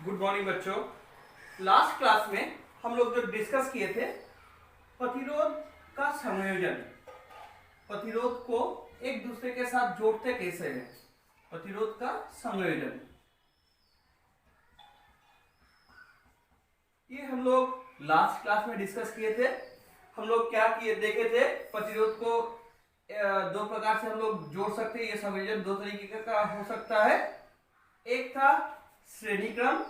Good morning बच्चों। Last class में हम लोग जो डिस्कस किए थे प्रतिरोध का संयोजन, प्रतिरोध को एक दूसरे के साथ जोड़ते कैसे हैं, प्रतिरोध का संयोजन, ये हम लोग लास्ट क्लास में डिस्कस किए थे। हम लोग क्या किए देखे थे, प्रतिरोध को दो प्रकार से हम लोग जोड़ सकते हैं। ये संयोजन दो तरीके का हो सकता है। एक था श्रेणी क्रम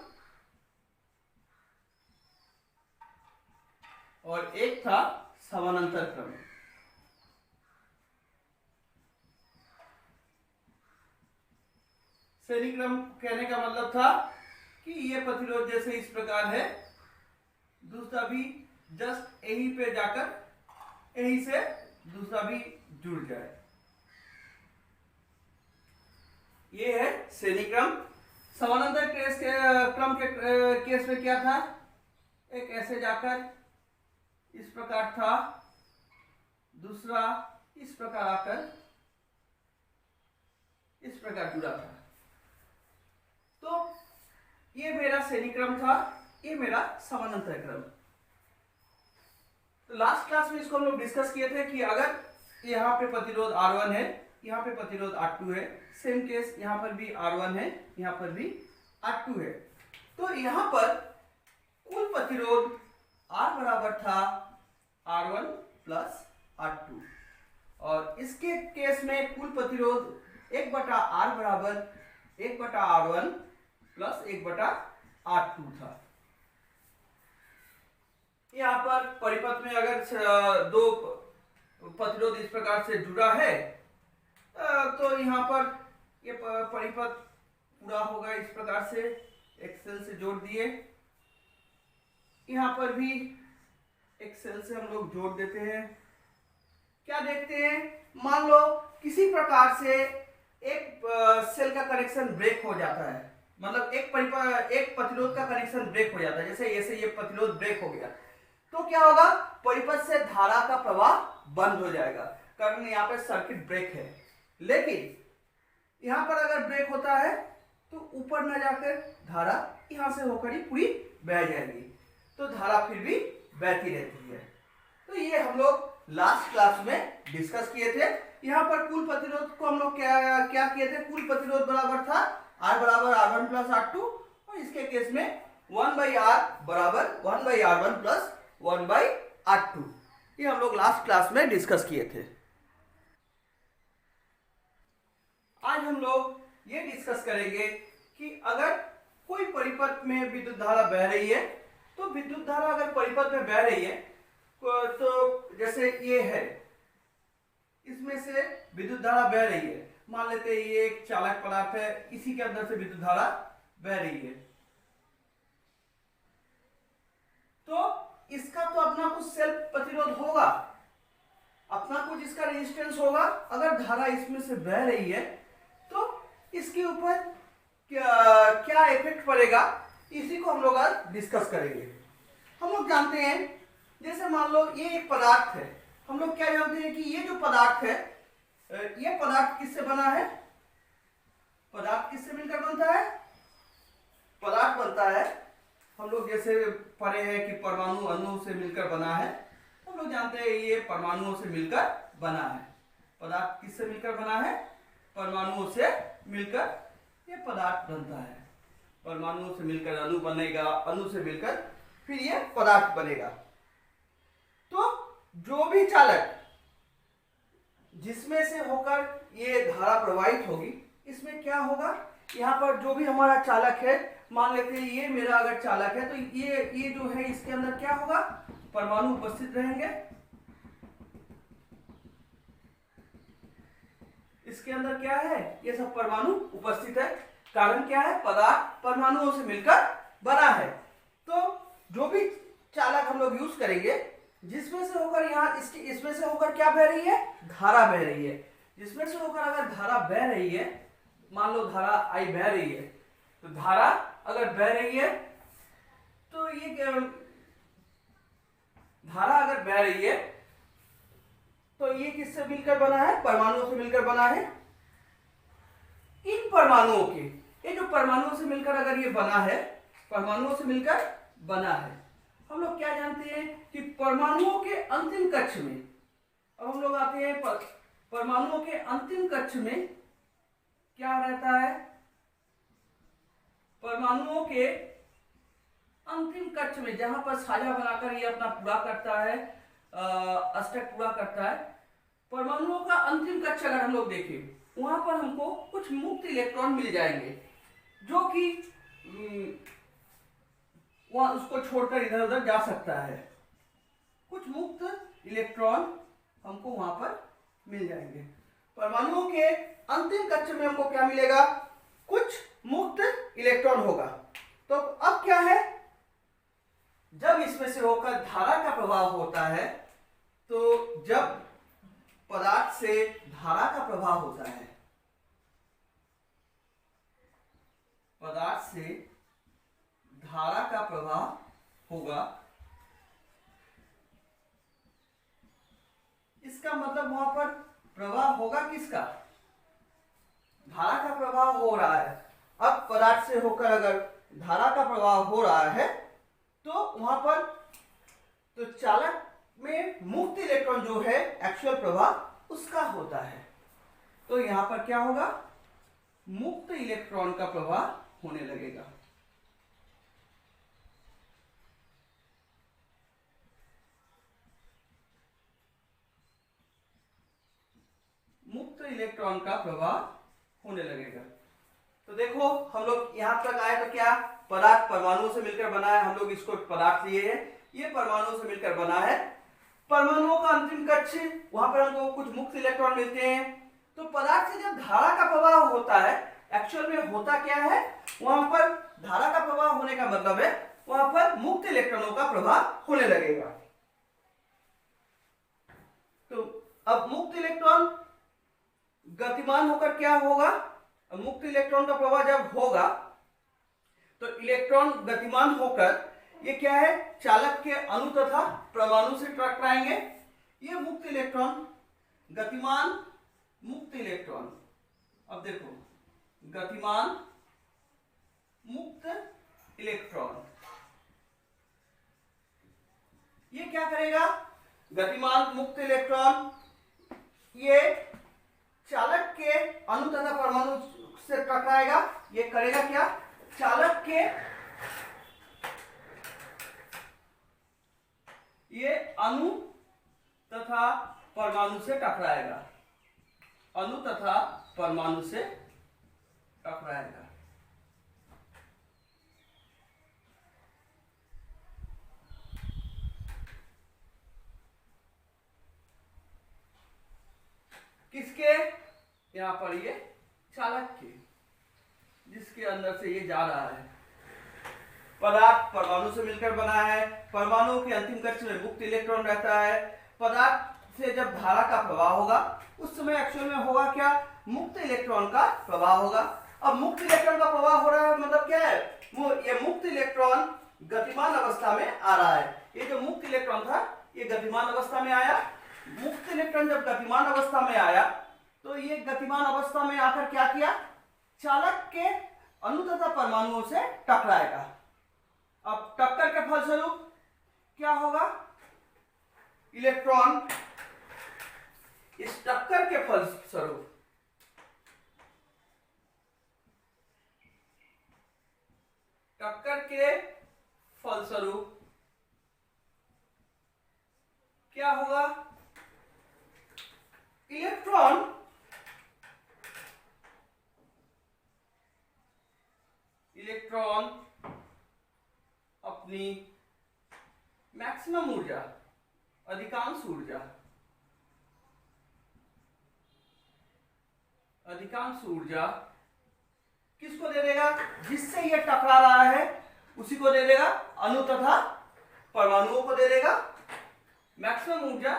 और एक था समानांतर क्रम। श्रेणी क्रम कहने का मतलब था कि ये प्रतिरोध जैसे इस प्रकार है, दूसरा भी जस्ट यहीं पे जाकर यहीं से दूसरा भी जुड़ जाए, ये है श्रेणी क्रम। समानांतर क्रम के केस में क्या था, एक ऐसे जाकर इस प्रकार था, दूसरा इस प्रकार आकर इस प्रकार जुड़ा था। तो ये मेरा श्रेणी क्रम था, ये मेरा समानांतर क्रम। तो लास्ट क्लास में इसको हम लोग डिस्कस किए थे कि अगर यहाँ पे प्रतिरोध R1 है, यहाँ पे प्रतिरोध R2 है, सेम केस यहाँ पर भी R1 है, यहाँ पर भी R2 है, तो यहाँ पर कुल प्रतिरोध R बराबर था R1 प्लस R2 और इसके केस में कुल प्रतिरोध 1/R बराबर 1/R1 प्लस 1/R2 था। यहाँ पर परिपथ में अगर दो प्रतिरोध इस प्रकार से जुड़ा है तो यहाँ पर ये परिपथ पूरा होगा इस प्रकार से, एक्सेल से जोड़ दिए। यहाँ पर भी एक्सेल से हम लोग जोड़ देते हैं। क्या देखते हैं, मान लो किसी प्रकार से एक सेल का कनेक्शन ब्रेक हो जाता है, मतलब एक प्रतिरोध का कनेक्शन ब्रेक हो जाता है, जैसे ये प्रतिरोध ब्रेक हो गया तो क्या होगा, परिपथ से धारा का प्रवाह बंद हो जाएगा, कारण यहाँ पे सर्किट ब्रेक है। लेकिन यहाँ पर अगर ब्रेक होता है तो ऊपर न जाकर धारा यहाँ से होकर ही पूरी बह जाएगी, तो धारा फिर भी बहती रहती है। तो ये हम लोग लास्ट क्लास में डिस्कस किए थे। यहाँ पर कुल प्रतिरोध को हम लोग क्या किए थे, कुल प्रतिरोध बराबर था R बराबर R1 प्लस R2 और इसके केस में 1/R बराबर 1/R1 प्लस 1/R2। ये हम लोग लास्ट क्लास में डिस्कस किए थे। आज हम लोग ये डिस्कस करेंगे कि अगर कोई परिपथ में विद्युत धारा बह रही है, तो विद्युत धारा अगर परिपथ में बह रही है तो जैसे ये है, इसमें से विद्युत धारा बह रही है, मान लेते हैं ये एक चालक पदार्थ है, इसी के अंदर से विद्युत धारा बह रही है, तो इसका तो अपना कुछ सेल्फ प्रतिरोध होगा, अपना कुछ इसका रेजिस्टेंस होगा। अगर धारा इसमें से बह रही है तो इसके ऊपर क्या इफेक्ट पड़ेगा, इसी को हम लोग आज डिस्कस करेंगे। हम लोग जानते हैं, जैसे मान लो ये एक पदार्थ है, हम लोग क्या जानते हैं कि ये जो पदार्थ है, ये पदार्थ किससे बना है, पदार्थ किससे मिलकर बनता है, पदार्थ बनता है, हम लोग जैसे पढ़े हैं कि परमाणु अणु से मिलकर बना है, हम लोग जानते हैं ये परमाणुओं से मिलकर बना है। पदार्थ किससे मिलकर बना है, परमाणुओं से मिलकर ये पदार्थ बनता है। परमाणुओं से मिलकर अणु बनेगा, अणु से मिलकर फिर ये पदार्थ बनेगा। तो जो भी चालक जिसमें से होकर ये धारा प्रवाहित होगी, इसमें क्या होगा, यहाँ पर जो भी हमारा चालक है, मान लेते हैं ये मेरा अगर चालक है, तो ये जो है इसके अंदर क्या होगा, परमाणु उपस्थित रहेंगे, इसके अंदर क्या है, ये सब परमाणु उपस्थित है। कारण क्या है, पदार्थ परमाणुओं से मिलकर बना है। तो जो भी चालक हम लोग यूज करेंगे, जिसमें से होकर यहाँ इसमें से होकर क्या बह रही है, धारा बह रही है, जिसमें से होकर अगर धारा बह रही है, मान लो धारा I बह रही है, तो धारा अगर बह रही है तो ये धारा अगर बह रही है तो ये किससे मिलकर बना है, परमाणुओं से मिलकर बना है। इन परमाणुओं के, ये जो परमाणुओं से मिलकर अगर ये बना है परमाणुओं से मिलकर बना है। हम लोग क्या जानते हैं कि परमाणुओं के अंतिम कक्ष में, अब हम लोग आते हैं परमाणुओं के अंतिम कक्ष में क्या रहता है। परमाणुओं के अंतिम कक्ष में जहां पर साझा बनाकर ये अपना पूरा करता है, अष्टक पूरा करता है, परमाणुओं का अंतिम कक्ष अगर हम लोग देखें वहां पर हमको कुछ मुक्त इलेक्ट्रॉन मिल जाएंगे जो कि वहां उसको छोड़कर इधर उधर जा सकता है। कुछ मुक्त इलेक्ट्रॉन हमको वहां पर मिल जाएंगे। परमाणुओं के अंतिम कक्ष में हमको क्या मिलेगा, कुछ मुक्त इलेक्ट्रॉन होगा। तो अब क्या है, जब इसमें से होकर धारा का प्रवाह होता है, तो जब पदार्थ से धारा का प्रवाह होता है, पदार्थ से धारा का प्रवाह होगा, इसका मतलब वहां पर प्रवाह होगा किसका, धारा का प्रवाह हो रहा है। अब पदार्थ से होकर अगर धारा का प्रवाह हो रहा है तो वहां पर तो चालक में मुक्त इलेक्ट्रॉन जो है एक्चुअल प्रवाह उसका होता है। तो यहां पर क्या होगा, मुक्त इलेक्ट्रॉन का प्रवाह होने लगेगा। मुक्त इलेक्ट्रॉन का प्रवाह होने लगेगा। तो देखो हम लोग यहां तक आए तो क्या, पदार्थ परमाणुओं से मिलकर बना है, हम लोग इसको पदार्थ लिए हैं, ये परमाणुओं से मिलकर बना है। परमाणुओं का अंतिम कक्ष, वहां पर हमको कुछ मुक्त इलेक्ट्रॉन मिलते हैं। तो पदार्थ से जब धारा का प्रवाह होता है, एक्चुअल में होता क्या है, वहां पर धारा का प्रवाह होने का मतलब है वहां पर मुक्त इलेक्ट्रॉनों का प्रवाह होने लगेगा। तो अब मुक्त इलेक्ट्रॉन गतिमान होकर क्या होगा, मुक्त इलेक्ट्रॉन का प्रवाह जब होगा तो इलेक्ट्रॉन गतिमान होकर ये क्या है, चालक के अणु तथा परमाणु से टकराएंगे। ये मुक्त इलेक्ट्रॉन, गतिमान मुक्त इलेक्ट्रॉन, अब देखो गतिमान मुक्त इलेक्ट्रॉन ये क्या करेगा, गतिमान मुक्त इलेक्ट्रॉन ये चालक के अणु तथा परमाणु से टकराएगा। ये करेगा क्या, चालक के ये अणु तथा परमाणु से टकराएगा, अणु तथा परमाणु से टकराएगा। किसके, यहां पर ये चालक के, जिसके अंदर से ये जा रहा है। पदार्थ परमाणु से मिलकर बना है, परमाणु के अंतिम कक्ष में मुक्त इलेक्ट्रॉन रहता है। पदार्थ से जब धारा का प्रवाह होगा उस समय एक्चुअल में होगा क्या, मुक्त इलेक्ट्रॉन का प्रवाह होगा। अब मुक्त इलेक्ट्रॉन का प्रवाह हो रहा है मतलब क्या है, ये मुक्त इलेक्ट्रॉन गतिमान अवस्था में आ रहा है। ये जो मुक्त इलेक्ट्रॉन था ये गतिमान अवस्था में आया। मुक्त इलेक्ट्रॉन जब गतिमान अवस्था में आया तो ये गतिमान अवस्था में आकर क्या किया, चालक के अणु तथा परमाणुओं से टकराएगा। अब टक्कर के फलस्वरूप क्या होगा, इलेक्ट्रॉन इस टक्कर के फलस्वरूप क्या होगा, इलेक्ट्रॉन अपनी मैक्सिमम ऊर्जा, अधिकांश ऊर्जा किसको दे देगा, जिससे ये टकरा रहा है उसी को दे देगा, अणु तथा परमाणुओं को दे देगा। मैक्सिमम ऊर्जा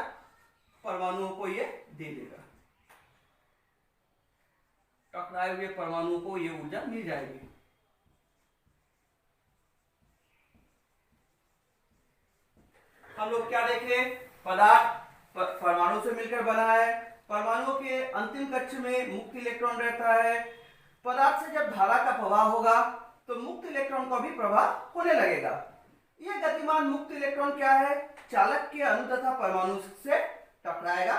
परमाणुओं को ये दे देगा, टकराए हुए परमाणुओं को ये ऊर्जा मिल जाएगी। हम लोग क्या देख रहे हैं, पदार्थ परमाणु से मिलकर बना है, परमाणुओं के अंतिम कक्ष में मुक्त इलेक्ट्रॉन रहता है। पदार्थ से जब धारा का प्रवाह होगा तो मुक्त इलेक्ट्रॉन का भी प्रवाह होने लगेगा। यह गतिमान मुक्त इलेक्ट्रॉन क्या है, चालक के अणु तथा परमाणु से टकराएगा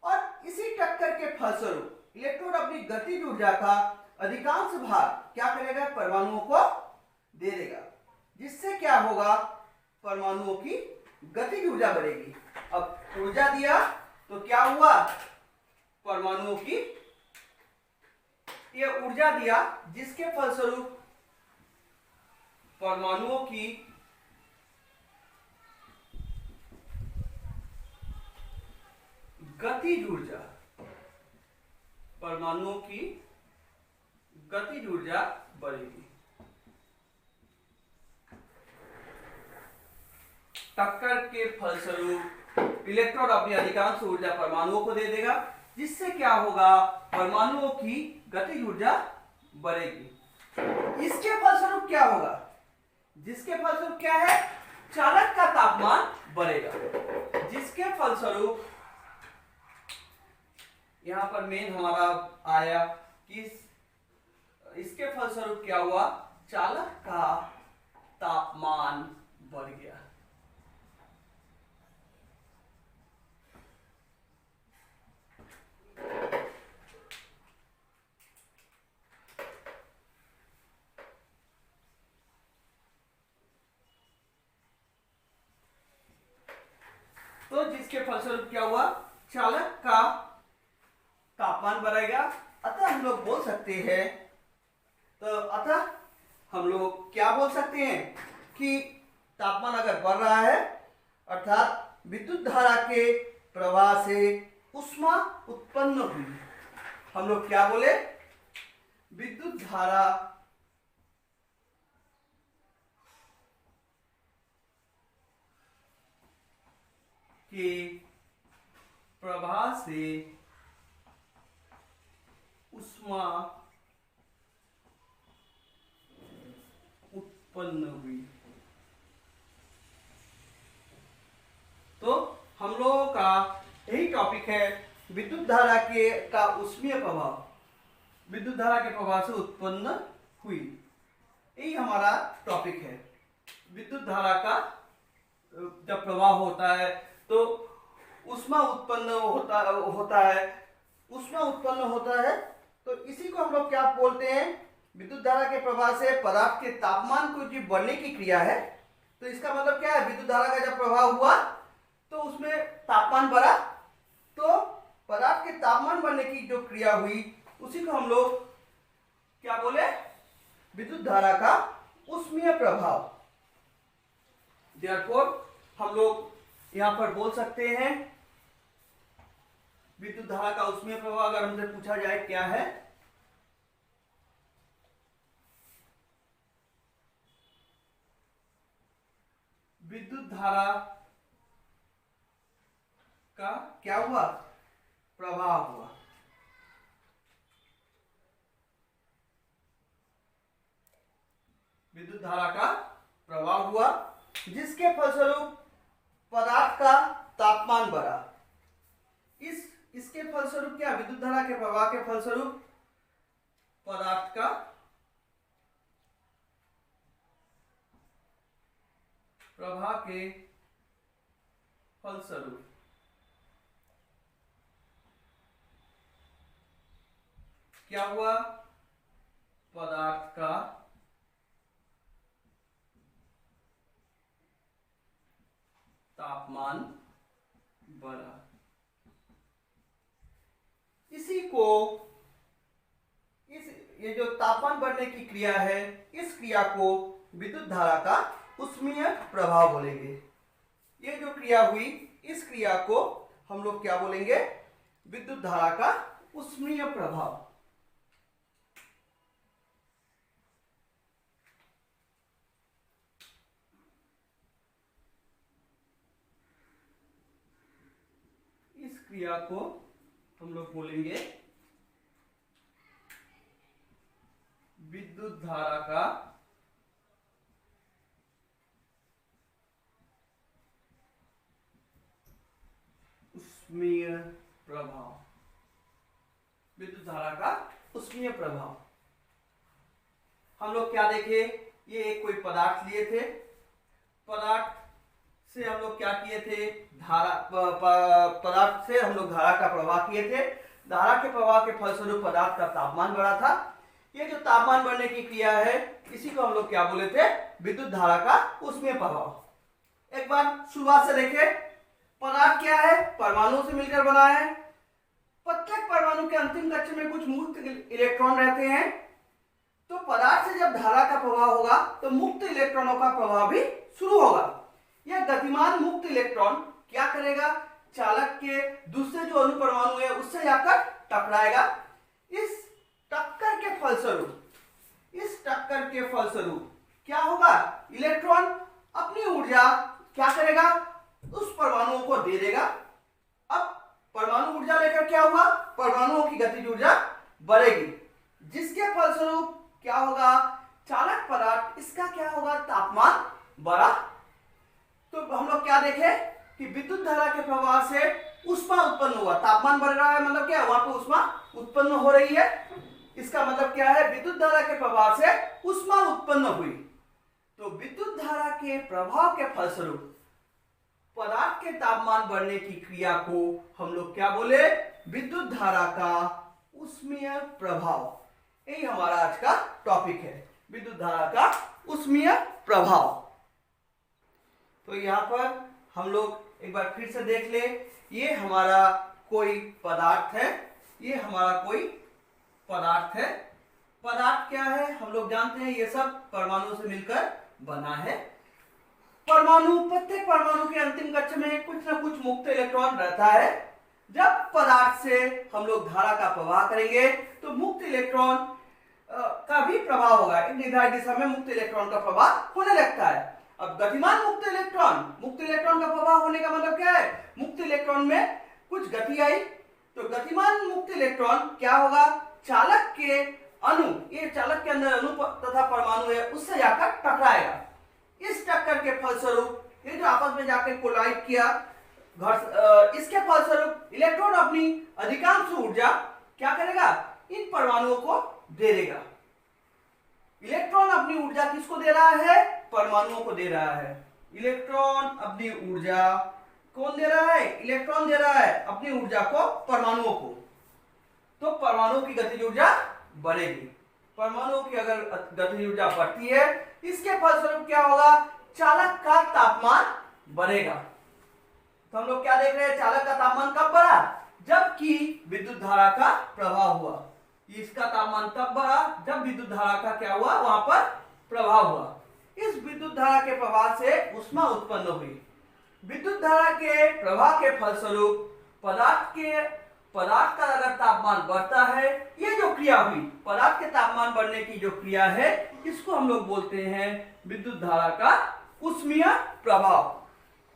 और इसी टक्कर के फलस्वरूप इलेक्ट्रॉन अपनी गतिज ऊर्जा का अधिकांश भाग क्या करेगा, परमाणुओं को दे देगा, जिससे क्या होगा, परमाणुओं की गतिज ऊर्जा बढ़ेगी। अब ऊर्जा दिया तो क्या हुआ, परमाणुओं की ये ऊर्जा दिया, जिसके फलस्वरूप परमाणुओं की गतिज ऊर्जा, परमाणुओं की गतिज ऊर्जा बढ़ेगी। टक्कर के फलस्वरूप इलेक्ट्रॉन अपनी अधिकांश ऊर्जा परमाणुओं को दे देगा, जिससे क्या होगा, परमाणुओं की गतिज ऊर्जा बढ़ेगी। इसके फलस्वरूप क्या होगा, जिसके फलस्वरूप क्या है, चालक का तापमान बढ़ेगा, जिसके फलस्वरूप यहां पर मेन हमारा आया कि इसके फलस्वरूप क्या हुआ, चालक का तापमान बढ़ गया। तो जिसके फलस्वरूप क्या हुआ, चालक का तापमान बढ़ेगा। अतः हम लोग बोल सकते हैं, तो अतः हम लोग क्या बोल सकते हैं कि तापमान अगर बढ़ रहा है अर्थात विद्युत धारा के प्रवाह से ऊष्मा उत्पन्न हुई। हम लोग क्या बोले, विद्युत धारा के प्रवाह से ऊष्मा उत्पन्न हुई। तो हम लोगों का यही टॉपिक है, विद्युत धारा के का ऊष्मीय प्रभाव, विद्युत धारा के प्रभाव से उत्पन्न हुई। यही हमारा टॉपिक है। विद्युत धारा का जब प्रवाह होता है तो ऊष्मा उत्पन्न होता है, ऊष्मा उत्पन्न होता है। तो इसी को हम लोग क्या बोलते हैं, विद्युत धारा के प्रवाह से पदार्थ के तापमान को जो बढ़ने की क्रिया है। तो इसका मतलब क्या है, विद्युत धारा का जब प्रवाह हुआ तो उसमें तापमान बढ़ा, तो पदार्थ के तापमान बढ़ने की जो क्रिया हुई उसी को हम लोग क्या बोले, विद्युत धारा का ऊष्मीय प्रभाव। देयरफॉर हम लोग यहां पर बोल सकते हैं, विद्युत धारा का ऊष्मीय प्रभाव अगर हमसे पूछा जाए क्या है, विद्युत धारा का क्या हुआ, प्रवाह हुआ। विद्युत धारा का प्रवाह हुआ, जिसके फलस्वरूप पदार्थ का तापमान बढ़ा। इसके फलस्वरूप क्या, विद्युत धारा के प्रवाह के फलस्वरूप पदार्थ का प्रवाह के फलस्वरूप क्या हुआ, पदार्थ का तापमान बढ़ा। इसी को ये जो तापमान बढ़ने की क्रिया है, इस क्रिया को विद्युत धारा का ऊष्मीय प्रभाव बोलेंगे। ये जो क्रिया हुई, इस क्रिया को हम लोग क्या बोलेंगे, विद्युत धारा का ऊष्मीय प्रभाव। इस क्रिया को हम लोग बोलेंगे विद्युत धारा का ऊष्मीय प्रभाव। विद्युत धारा का ऊष्मीय प्रभाव। हम लोग क्या देखे, ये एक कोई पदार्थ लिए थे, पदार्थ से हम लोग क्या किए थे, धारा पदार्थ से हम लोग धारा का प्रवाह किए थे। धारा के प्रवाह के फलस्वरूप पदार्थ का तापमान बढ़ा था। ये जो तापमान बढ़ने की क्रिया है, इसी को हम लोग क्या बोले थे, विद्युत धारा का ऊष्मीय प्रभाव। एक बार शुरुआत से देखें, पदार्थ क्या है, परमाणुओं से मिलकर बना है। प्रत्येक परमाणु के अंतिम कक्षा में कुछ मुक्त इलेक्ट्रॉन रहते हैं। तो पदार्थ से जब धारा का प्रवाह होगा तो मुक्त इलेक्ट्रॉनों का प्रवाह भी शुरू होगा। यह गतिमान मुक्त इलेक्ट्रॉन क्या करेगा, चालक के दूसरे जो अणु परमाणु है उससे जाकर टकराएगा। इस टक्कर के फलस्वरूप क्या होगा, इलेक्ट्रॉन अपनी ऊर्जा क्या करेगा, उस परमाणुओं को दे देगा। अब परमाणु ऊर्जा लेकर क्या हुआ, परमाणुओं की गतिज ऊर्जा बढ़ेगी, जिसके फलस्वरूप क्या होगा, चालक पदार्थ इसका क्या होगा, तापमान बढ़ा। तो हम लोग क्या देखे कि विद्युत धारा के प्रवाह से ऊष्मा उत्पन्न हुआ। तापमान बढ़ रहा है मतलब क्या, वहां पर ऊष्मा उत्पन्न हो रही है। इसका मतलब क्या है, विद्युत धारा के प्रवाह से ऊष्मा उत्पन्न हुई। तो विद्युत धारा के प्रभाव के फलस्वरूप पदार्थ के तापमान बढ़ने की क्रिया को हम लोग क्या बोले, विद्युत धारा का ऊष्मीय प्रभाव। यही हमारा आज का टॉपिक है, विद्युत धारा का ऊष्मीय प्रभाव। तो यहाँ पर हम लोग एक बार फिर से देख ले, ये हमारा कोई पदार्थ है, ये हमारा कोई पदार्थ है। पदार्थ क्या है, हम लोग जानते हैं ये सब परमाणु से मिलकर बना है। परमाणु, प्रत्येक परमाणु के अंतिम कक्षा में कुछ ना कुछ मुक्त इलेक्ट्रॉन रहता है। जब पदार्थ से हम लोग धारा का प्रवाह करेंगे तो मुक्त इलेक्ट्रॉन का भी प्रवाह होगा। एक निर्धारित दिशा में मुक्त इलेक्ट्रॉन का प्रवाह होने लगता है। अब गतिमान मुक्त इलेक्ट्रॉन का प्रवाह होने का मतलब क्या है, मुक्त इलेक्ट्रॉन में कुछ गति आई। तो गतिमान मुक्त इलेक्ट्रॉन क्या होगा, चालक के अणु, ये चालक के अंदर अणु तथा परमाणु है उससे जाकर टकराएगा। इस टक्कर के फलस्वरूप ये जो आपस में जाकर कोलाइड किया, इसके फलस्वरूप इलेक्ट्रॉन अपनी अधिकांश ऊर्जा क्या करेगा, इन परमाणुओं को दे देगा। इलेक्ट्रॉन अपनी ऊर्जा किसको दे रहा है, परमाणुओं को दे रहा है। इलेक्ट्रॉन अपनी ऊर्जा कौन दे रहा है, इलेक्ट्रॉन दे रहा है अपनी ऊर्जा को परमाणुओं को। तो परमाणुओं की गतिज ऊर्जा बढ़ेगी। परमाणुओं की अगर गतिज ऊर्जा बढ़ती है, इसके फलस्वरूप क्या होगा, चालक का तापमान बढ़ेगा। तो हम लोग क्या देख रहे हैं, चालक का तापमान कब बढ़ा, जबकि विद्युत धारा का प्रभाव हुआ। इसका तापमान तब बढ़ा जब विद्युत धारा का क्या हुआ, वहां पर प्रभाव हुआ। इस विद्युत धारा के प्रवाह से ऊष्मा उत्पन्न हुई। विद्युत धारा के प्रवाह के फलस्वरूप पदार्थ का अगर तापमान बढ़ता है, ये जो क्रिया हुई, पदार्थ के तापमान बढ़ने की जो क्रिया है, इसको हम लोग बोलते हैं विद्युत धारा का ऊष्मीय प्रभाव।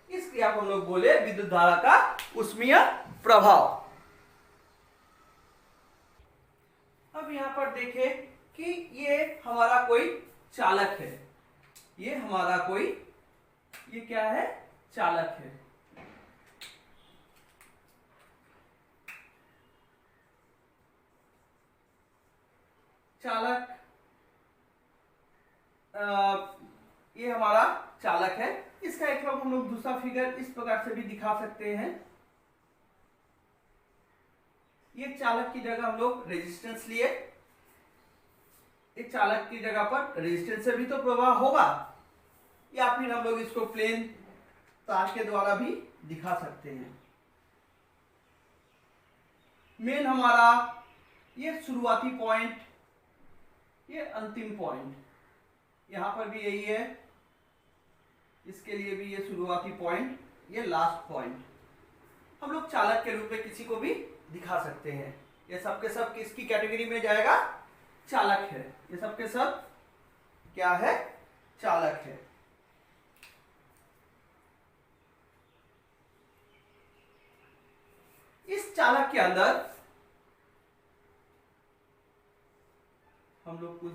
इस क्रिया को हम लोग बोले विद्युत धारा का ऊष्मीय प्रभाव। अब यहां पर देखें कि ये हमारा कोई चालक है, ये हमारा कोई, ये क्या है, चालक है। चालक, ये हमारा चालक है। इसका एक हम लोग दूसरा फिगर इस प्रकार से भी दिखा सकते हैं। ये चालक की जगह हम लोग रेजिस्टेंस लिए, एक चालक की जगह पर रेजिस्टेंस से भी तो प्रवाह होगा, या फिर हम लोग इसको प्लेन तार के द्वारा भी दिखा सकते हैं। मेन हमारा ये शुरुआती पॉइंट, ये अंतिम पॉइंट, यहां पर भी यही है, इसके लिए भी ये शुरुआती पॉइंट, ये लास्ट पॉइंट। हम लोग चालक के रूप में किसी को भी दिखा सकते हैं। ये सब के सब किसकी कैटेगरी में जाएगा, चालक है। ये सब के सब क्या है, चालक है। इस चालक के अंदर हम लोग कुछ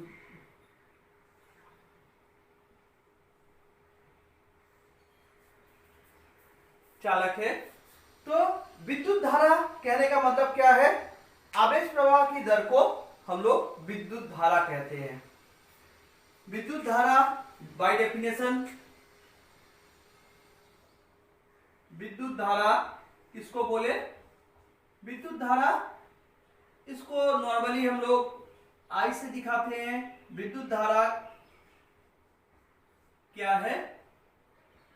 चालक है। तो विद्युत धारा कहने का मतलब क्या है, आवेश प्रवाह की दर को हम लोग विद्युत धारा कहते हैं। विद्युत धारा बाय डेफिनेशन, विद्युत धारा किसको बोले? विद्युत धारा, इसको नॉर्मली हम लोग I से दिखाते हैं। विद्युत धारा क्या है?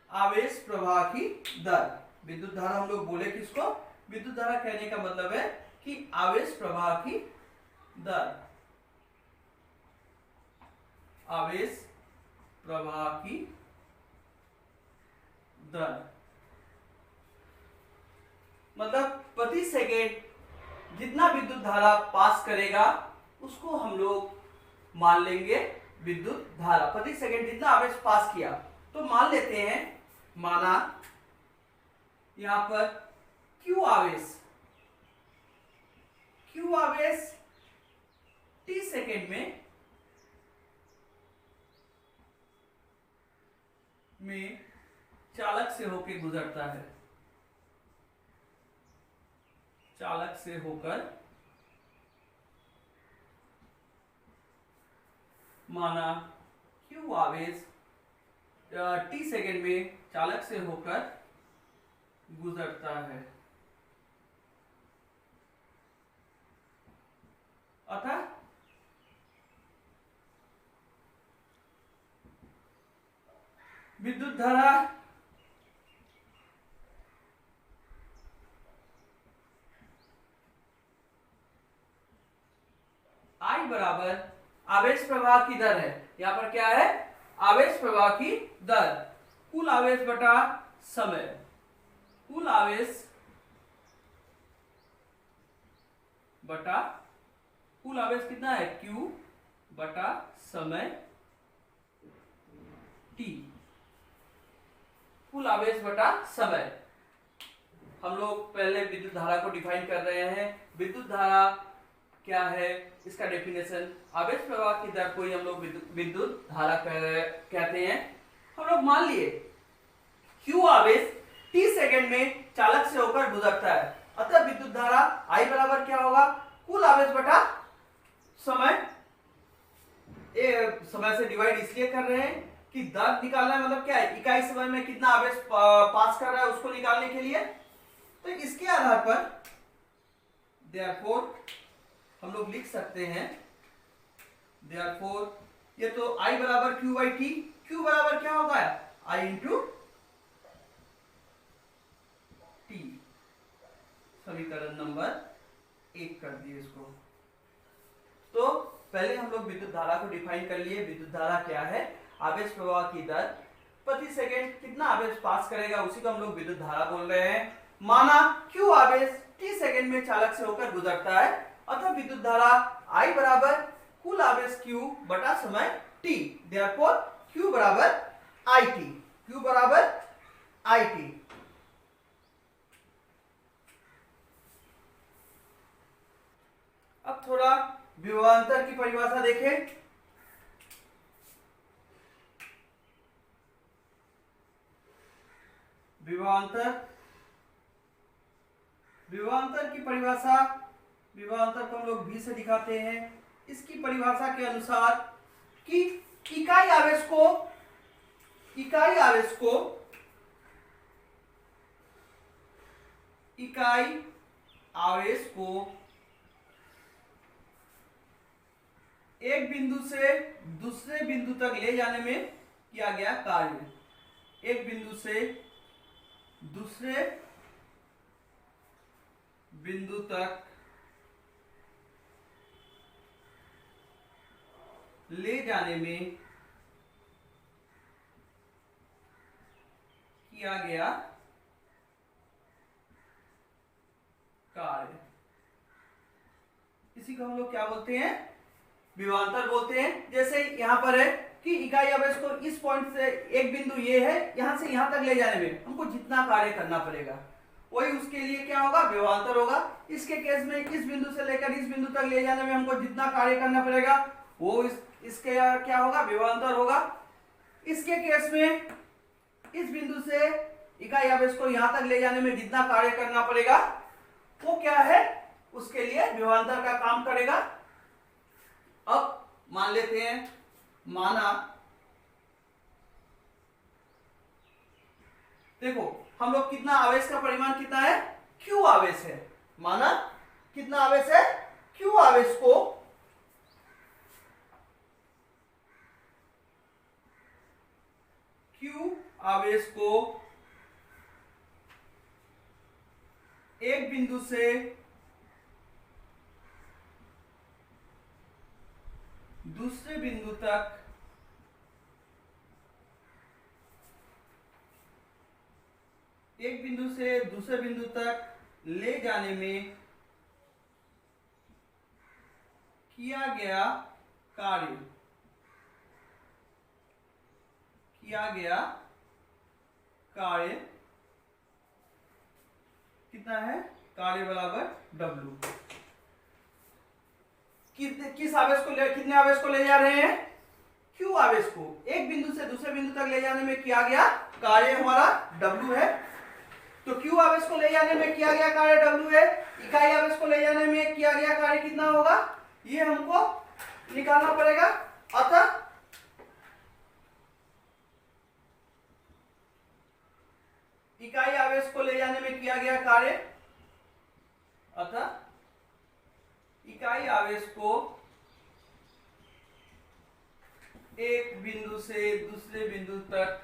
आवेश प्रवाह की दर। विद्युत धारा हम लोग बोले किसको? विद्युत धारा कहने का मतलब है कि आवेश प्रवाह की दर, आवेश प्रवाह की दर मतलब प्रति सेकेंड जितना विद्युत धारा पास करेगा उसको हम लोग मान लेंगे विद्युत धारा। प्रति सेकेंड जितना आवेश पास किया, तो मान लेते हैं, माना यहां पर Q आवेश, Q आवेश t सेकेंड में चालक से होकर गुजरता है, चालक से होकर, माना Q आवेश t सेकेंड में चालक से होकर गुजरता है, अतः विद्युत धारा I बराबर आवेश प्रवाह की दर है। यहां पर क्या है? आवेश प्रवाह की दर, कुल आवेश बटा समय, कुल आवेश बटा, कुल आवेश कितना है? Q बटा समय T, कुल आवेश बटा समय। हम लोग पहले विद्युत धारा को डिफाइन कर रहे हैं। विद्युत धारा क्या है? इसका डेफिनेशन, आवेश प्रवाह की दर को ही हम लोग विद्युत धारा कहते हैं। हम लोग मान लिए Q आवेश t सेकेंड में चालक से होकर गुजरता है, अतः विद्युत धारा I बराबर क्या होगा? कुल आवेश बटा समय। समय से डिवाइड इसलिए कर रहे हैं कि दर निकालना है, मतलब क्या है? इकाई समय में कितना आवेश पास कर रहा है उसको निकालने के लिए। तो इसके आधार पर देयरफॉर हम लोग लिख सकते हैं, देयरफॉर ये तो I बराबर Q बाई T, Q बराबर क्या होगा? I into T। समीकरण नंबर 1 कर दिए इसको। तो पहले हम लोग विद्युत धारा को डिफाइन कर लिए। विद्युत धारा क्या है? आवेश प्रवाह की दर, प्रति सेकेंड कितना आवेश पास करेगा उसी को हम लोग विद्युत धारा बोल रहे हैं। माना Q आवेश t सेकेंड में चालक से होकर गुजरता है, अतः विद्युत धारा I बराबर कुल आवेश Q बटा समय t, देयरफॉर Q बराबर IT, Q बराबर IT। अब थोड़ा विभवांतर की परिभाषा देखें। विभवांतर की परिभाषा, विभवांतर को हम लोग V से दिखाते हैं। इसकी परिभाषा के अनुसार कि इकाई आवेश को एक बिंदु से दूसरे बिंदु तक ले जाने में किया गया कार्य, एक बिंदु से दूसरे बिंदु तक ले जाने में किया गया कार्य, इसी को हम लोग क्या बोलते हैं? विभवांतर बोलते हैं। जैसे यहां पर है कि इकाई आवेश को इस पॉइंट से, एक बिंदु ये है, यहां से यहां तक ले जाने में हमको जितना कार्य करना पड़ेगा वही उसके लिए क्या होगा? विभवांतर होगा। इसके केस में इस बिंदु से लेकर इस बिंदु तक ले जाने में हमको जितना कार्य करना पड़ेगा वो इसके क्या होगा? विभवांतर होगा। इसके केस में इस बिंदु से इकाई आवेश को यहां तक ले जाने में जितना कार्य करना पड़ेगा वो क्या है? उसके लिए विभवांतर का काम करेगा। अब मान लेते हैं, माना, देखो हम लोग कितना आवेश का परिमाण कितना है, Q आवेश है, माना कितना आवेश है, Q आवेश को एक बिंदु से दूसरे बिंदु तक एक बिंदु से दूसरे बिंदु तक ले जाने में किया गया कार्य कितना है, कार्य बराबर W। किस आवेश को कितने आवेश को ले जा रहे हैं, Q आवेश को एक बिंदु से दूसरे बिंदु तक ले जाने में किया गया कार्य हमारा W है। तो Q आवेश को ले जाने में किया गया कार्य W है, इकाई आवेश को ले जाने में किया गया कार्य कितना होगा, ये हमको निकालना पड़ेगा। अतः इकाई आवेश को ले जाने में किया गया कार्य, इकाई आवेश को एक बिंदु से दूसरे बिंदु तक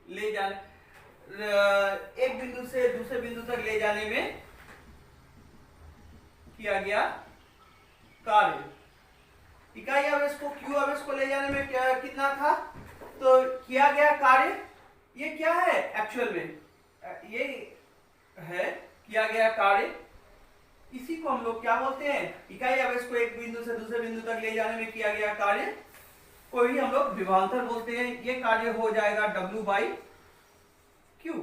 ले जाने एक बिंदु से दूसरे बिंदु तक ले जाने में किया गया कार्य। इकाई आवेश को Q आवेश को ले जाने में कितना था, तो किया गया कार्य ये क्या है, एक्चुअल में ये है किया गया कार्य। इसी को हम लोग क्या बोलते हैं, इकाई आवेश को एक बिंदु से दूसरे बिंदु तक ले जाने में किया गया कार्य को ही हम लोग विभवांतर बोलते हैं। ये कार्य हो जाएगा W/Q।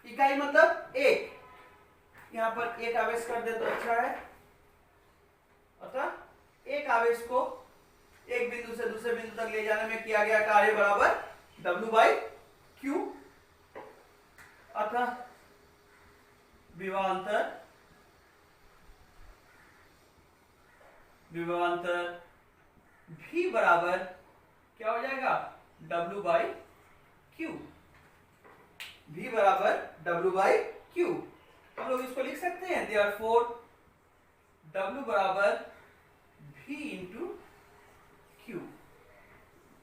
इकाई मतलब एक, यहां पर एक आवेश कर दे तो अच्छा है। अतः एक आवेश को एक बिंदु से दूसरे बिंदु तक ले जाने में किया गया कार्य बराबर W/Q। अतः विभवांतर V बराबर क्या हो जाएगा, W/Q। V बराबर W/Q। हम लोग इसको लिख सकते हैं, therefore W बराबर V इंटू Q।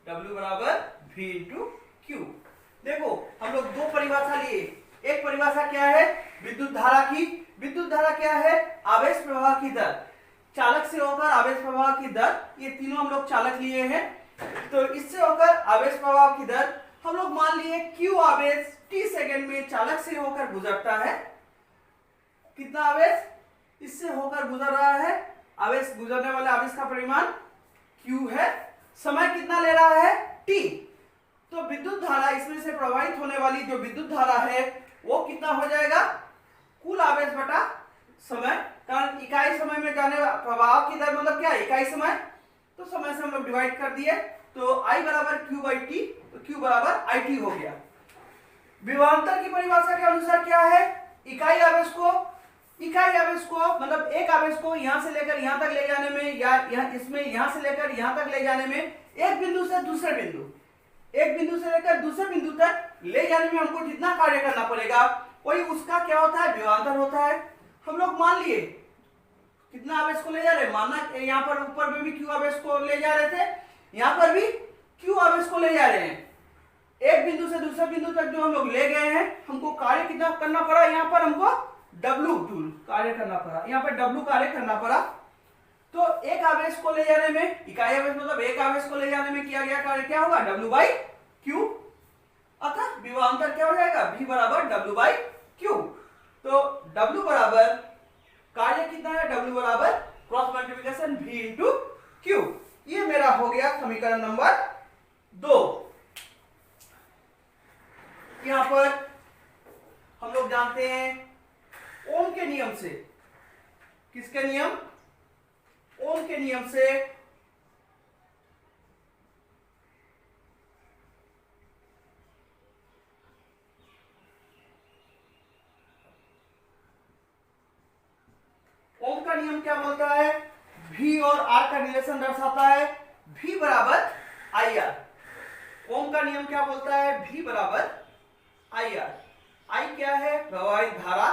W बराबर V इंटू Q। देखो हम लोग दो परिभाषा लिए, एक परिभाषा क्या है, विद्युत धारा की। विद्युत धारा क्या है, आवेश प्रवाह की दर, चालक से होकर आवेश प्रवाह की दर, ये तीनों हम लोग चालक लिए हैं। तो इससे होकर आवेश प्रवाह की दर हम लोग मान लिए Q आवेश t सेकंड में चालक से होकर गुजरता है। कितना आवेश इससे होकर गुजर रहा है, आवेश गुजरने वाले आवेश का परिमाण Q है, समय कितना ले रहा है, t। तो विद्युत धारा, इसमें से प्रवाहित होने वाली जो विद्युत धारा है वो कितना हो जाएगा, कुल आवेश बटा समय। कारण इकाई समय में जाने प्रवाह की दर मतलब क्या, इकाई समय, तो समय से हम लोग डिवाइड कर दिए, तो I बराबर Q/T, तो Q बराबर IT हो गया। विभवांतर की परिभाषा के अनुसार क्या है, इकाई आवेश को मतलब एक आवेश को यहां से लेकर यहां तक ले जाने में, या यहां से लेकर यहां तक ले जाने में, एक बिंदु से दूसरे बिंदु, एक बिंदु से लेकर दूसरे बिंदु तक ले जाने में हमको जितना कार्य करना पड़ेगा वही उसका क्या होता है, विभवांतर होता है। हम लोग मान लिए कितना आवेश को ले जा रहे हैं, माना यहाँ पर ऊपर में भी Q आवेश को ले जा रहे थे, यहाँ पर भी Q आवेश को ले जा रहे हैं। एक बिंदु से दूसरे बिंदु तक जो हम लोग ले गए हैं, हमको कार्य कितना करना पड़ा, यहाँ पर हमको W जूल कार्य करना पड़ा, यहाँ पर W कार्य करना पड़ा। तो एक आवेश को ले जाने में, इकाई आवेश मतलब एक आवेश को ले जाने में किया गया कार्य क्या होगा, W/Q। अतः विभवांतर क्या हो जाएगा, V बराबर W/Q। तो W बराबर कार्य कितना है, W बराबर cross multiplication V into Q। ये मेरा हो गया समीकरण नंबर 2। यहां पर हम लोग जानते हैं ओम के नियम से, किसके नियम, ओम के नियम से ओम का नियम क्या बोलता है, V और R का रिलेशन दर्शाता है V बराबर IR। ओम का नियम क्या बोलता है? V बराबर IR। I क्या है? प्रवाहित धारा।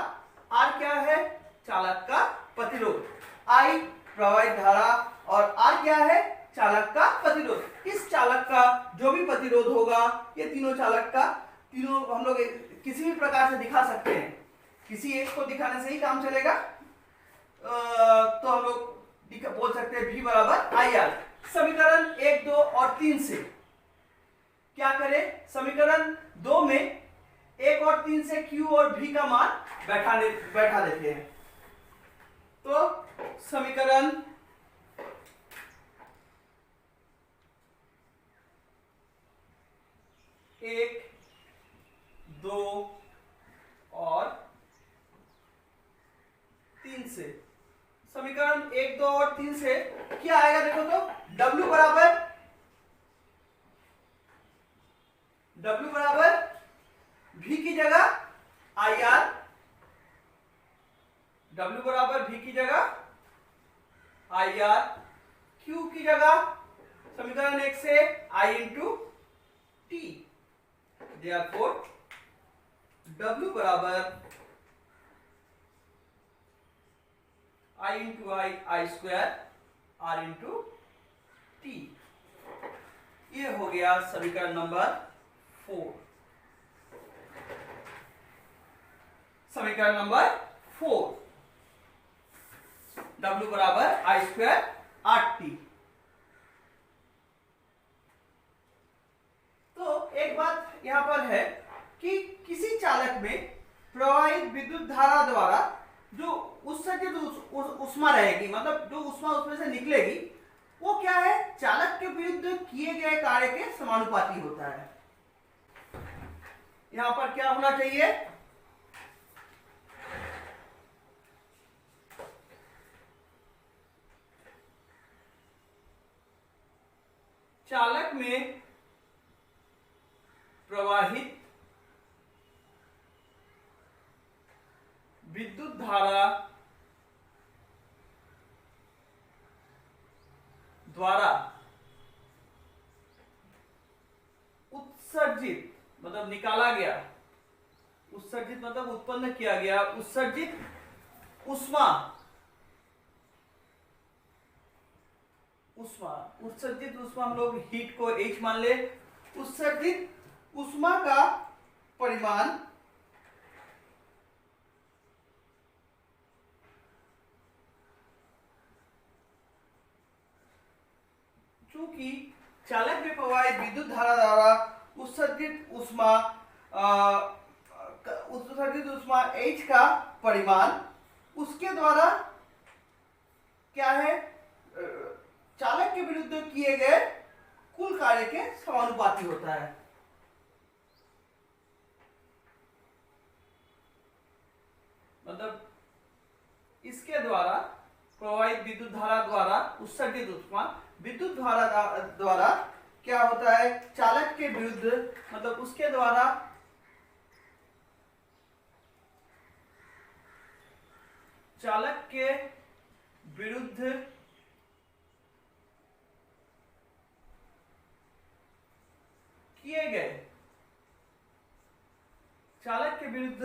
R क्या है? चालक का प्रतिरोध। I प्रवाहित धारा और R क्या है? चालक का प्रतिरोध। इस चालक का जो भी प्रतिरोध होगा, ये तीनों चालक का, तीनों हम लोग किसी भी प्रकार से दिखा सकते हैं। किसी एक को दिखाने से ही काम चलेगा। तो हम लोग बोल सकते हैं V बराबर IR। समीकरण 1, 2 और 3 से क्या करें? समीकरण 2 में 1 और 3 से Q और V का मान बैठा देते हैं। तो समीकरण 1, 2 और 3 से, समीकरण 1, 2 और 3 से क्या आएगा? देखो तो W बराबर V की जगह IR, W बराबर V की जगह IR, Q की जगह समीकरण 1 से I into T। Therefore W बराबर I into I square R into T। ये हो गया समीकरण नंबर 4। समीकरण नंबर 4, W बराबर I स्क्वायर RT। तो एक बात यहां पर है कि किसी चालक में प्रवाहित विद्युत धारा द्वारा जो उत्सर्जित उष्मा रहेगी, मतलब जो उष्मा उसमें से निकलेगी, वो क्या है? चालक के विरुद्ध किए गए कार्य के समानुपाती होता है। यहां पर क्या होना चाहिए? चालक में प्रवाहित विद्युत धारा द्वारा उत्सर्जित मतलब निकाला गया, उत्सर्जित मतलब उत्पन्न किया गया उत्सर्जित उष्मा, उत्सर्जित उष्मा हम लोग हीट को H मान ले। उत्सर्जित उष्मा का परिमाण चूंकि चालक में प्रवाहित विद्युत धारा द्वारा उत्सर्जित उष्मा H का परिमाण उसके द्वारा क्या है? चालक के विरुद्ध किए गए कुल कार्य के समानुपाती होता है। मतलब इसके द्वारा प्रवाहित विद्युत धारा द्वारा उत्सर्जित उष्मा विद्युत धारा द्वारा क्या होता है? चालक के विरुद्ध, मतलब उसके द्वारा चालक के विरुद्ध किए गए, चालक के विरुद्ध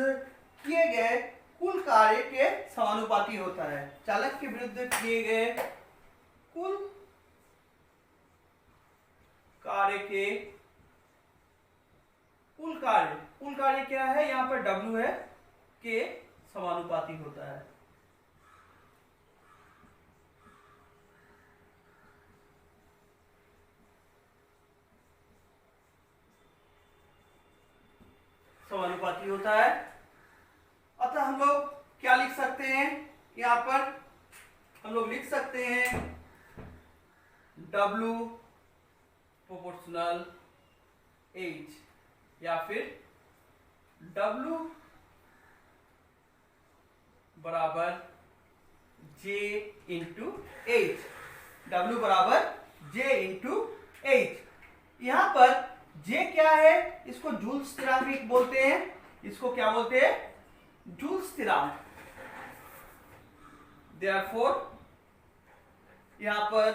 किए गए कुल कार्य के समानुपाती होता है। चालक के विरुद्ध किए गए कुल कार्य के कुल कार्य क्या है? यहां पर W है, के समानुपाती होता है। समानुपाती होता है। अतः हम लोग क्या लिख सकते हैं? यहां पर हम लोग लिख सकते हैं W प्रोपोर्शनल H, या फिर W बराबर J इंटू H, W बराबर J इंटू H। यहां पर J क्या है? इसको जूल स्थिरांक बोलते हैं। इसको क्या बोलते हैं? जूल स्थिरांक। Therefore यहां पर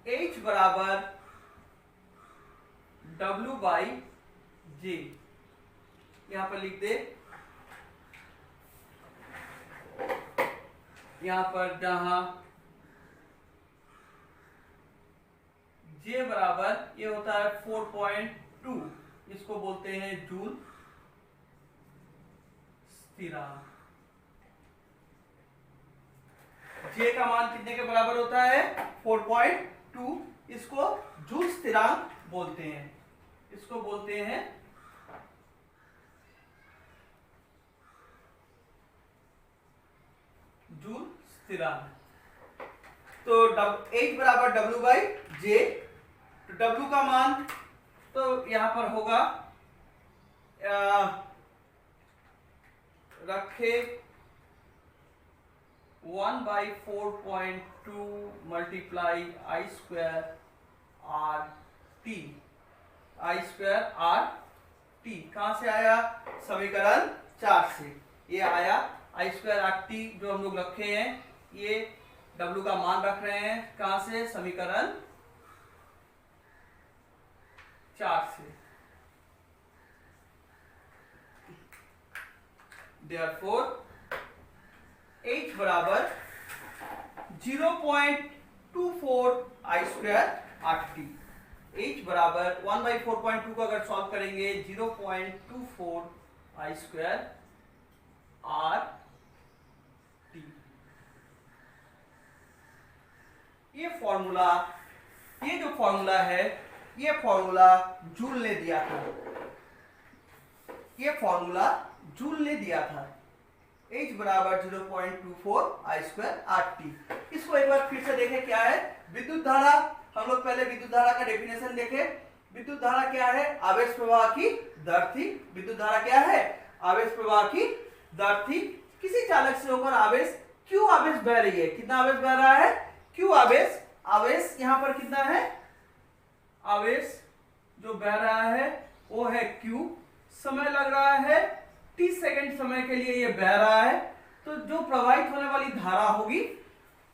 H बराबर W/J, यहां पर लिख दे, यहां पर जहां J बराबर ये होता है 4.2, इसको बोलते हैं जूल स्थिरांक। J का मान कितने के बराबर होता है? 4.2, इसको जूल स्थिरांक बोलते हैं, इसको बोलते हैं जूल स्थिरांक। तो H बराबर W/J, तो W का मान तो यहां पर होगा, रखे 1/4.2 multiply I² RT, I² RT कहां से आया? समीकरण 4 से ये आया। I² RT जो हम लोग रखे हैं, ये W का मान रख रहे हैं कहां से? समीकरण 4 से। Therefore H बराबर 0.24 I² RT। H बराबर 1/4.2 को अगर सॉल्व करेंगे 0.24 I² RT। ये फॉर्मूला, ये जो फॉर्मूला है, ये फॉर्मूला जूल ने दिया था, ये फॉर्मूला जूल ने दिया था। H बराबर 0.24 I² RT। इसको एक बार फिर से देखें क्या है। विद्युत धारा, हम लोग पहले विद्युत धारा का डेफिनेशन देखें। विद्युत धारा क्या है? आवेश प्रवाह की दर थी। विद्युत धारा क्या है? आवेश प्रवाह की दर थी। किसी चालक से होकर आवेश, Q आवेश बह रही है। कितना आवेश बह रहा है? Q आवेश। आवेश यहां पर कितना है? आवेश जो बह रहा है वो है Q। समय लग रहा है 30 सेकंड समय के लिए ये बह रहा है। तो जो प्रवाहित होने वाली धारा होगी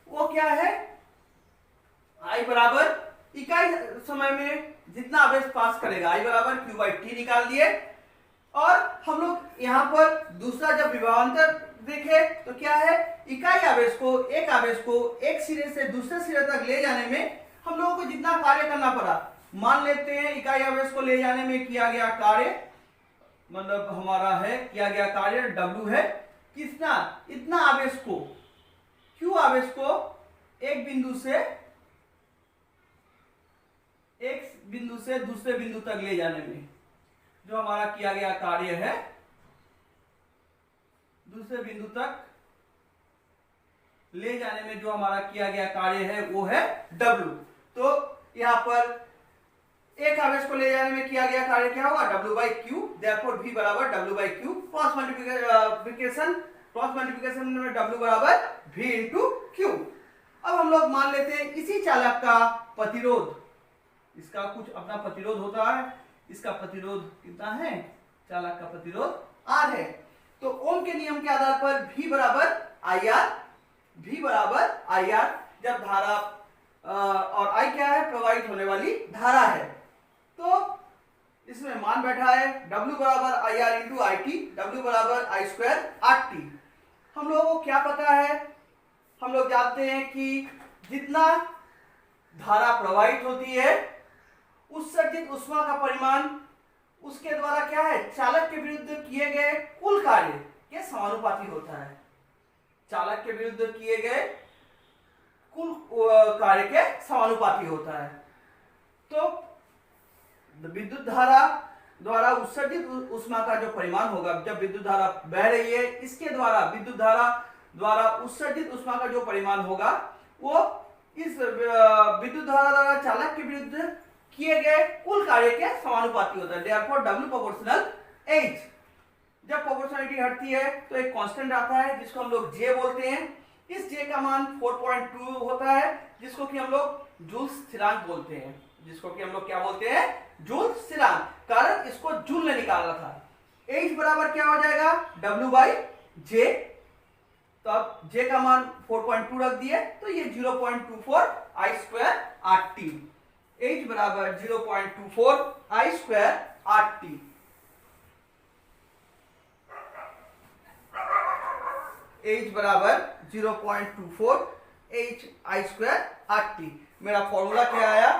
वो क्या है? I बराबर इकाई समय में जितना आवेश पास करेगा, I बराबर Q/T निकाल दिए। और हम लोग यहाँ पर दूसरा जब विभवांतर देखे तो क्या है? इकाई आवेश को, एक आवेश को एक सिरे से दूसरे सिरे तक ले जाने में हम लोगों को जितना कार्य करना पड़ा, मान लेते हैं इकाई आवेश को ले जाने में किया गया कार्य, मतलब हमारा है किया गया कार्य W है कितना? इतना आवेश को, Q आवेश को एक बिंदु से दूसरे बिंदु तक ले जाने में जो हमारा किया गया कार्य है, दूसरे बिंदु तक ले जाने में जो हमारा किया गया कार्य है वो है W। तो यहां पर एक आवेश को ले जाने में किया गया कार्य क्या होगा? W/Q। Therefore V बराबर W/Q। क्रॉस मल्टीप्लिकेशन में W बराबर V इंटू Q। अब हम लोग मान लेते हैं इसी चालक का प्रतिरोध, इसका कुछ अपना प्रतिरोध होता है, इसका प्रतिरोध कितना है? चालक का प्रतिरोध R है। तो ओम के नियम के आधार पर V बराबर IR, V बराबर IR जब धारा और I क्या है? प्रवाहित होने वाली धारा है। तो इसमें मान बैठा है W बराबर IR इंटू IT, W बराबर I² RT। हम लोगों को क्या पता है? हम लोग जानते हैं कि जितना धारा प्रवाहित होती है उत्सर्जित ऊष्मा का परिमाण उसके द्वारा क्या है? चालक के विरुद्ध किए गए कुल कार्य के समानुपाती होता है। चालक के विरुद्ध किए गए कुल कार्य के समानुपाती होता है। तो विद्युत धारा द्वारा उत्सर्जित ऊष्मा का जो परिमाण होगा, जब विद्युत धारा बह रही है इसके द्वारा विद्युत धारा द्वारा उत्सर्जित ऊष्मा का जो परिमाण होगा वो इस विद्युत धारा द्वारा चालक के विरुद्ध किए गए कुल कार्य के समानुपाती होता है। Therefore W proportional H। जब प्रोपोर्शनलिटी हटती है तो एक कांस्टेंट आता है जिसको हम लोग J बोलते हैं। इस J का मान 4.2 होता है जिसको कि हम लोग जूल स्थिरांक बोलते हैं, जिसको कि हम लोग क्या बोलते हैं? जूल स्थिरांक। कारण इसको जूल ने निकाला था। H बराबर क्या हो जाएगा? W/J। तो अब J का मान 4.2 रख दिए तो ये 0.24 I स्क्वायर RT, H बराबर 0.24 I स्क्वायर RT। H बराबर 0.24 H I स्क्वायर RT। मेरा फॉर्मूला क्या आया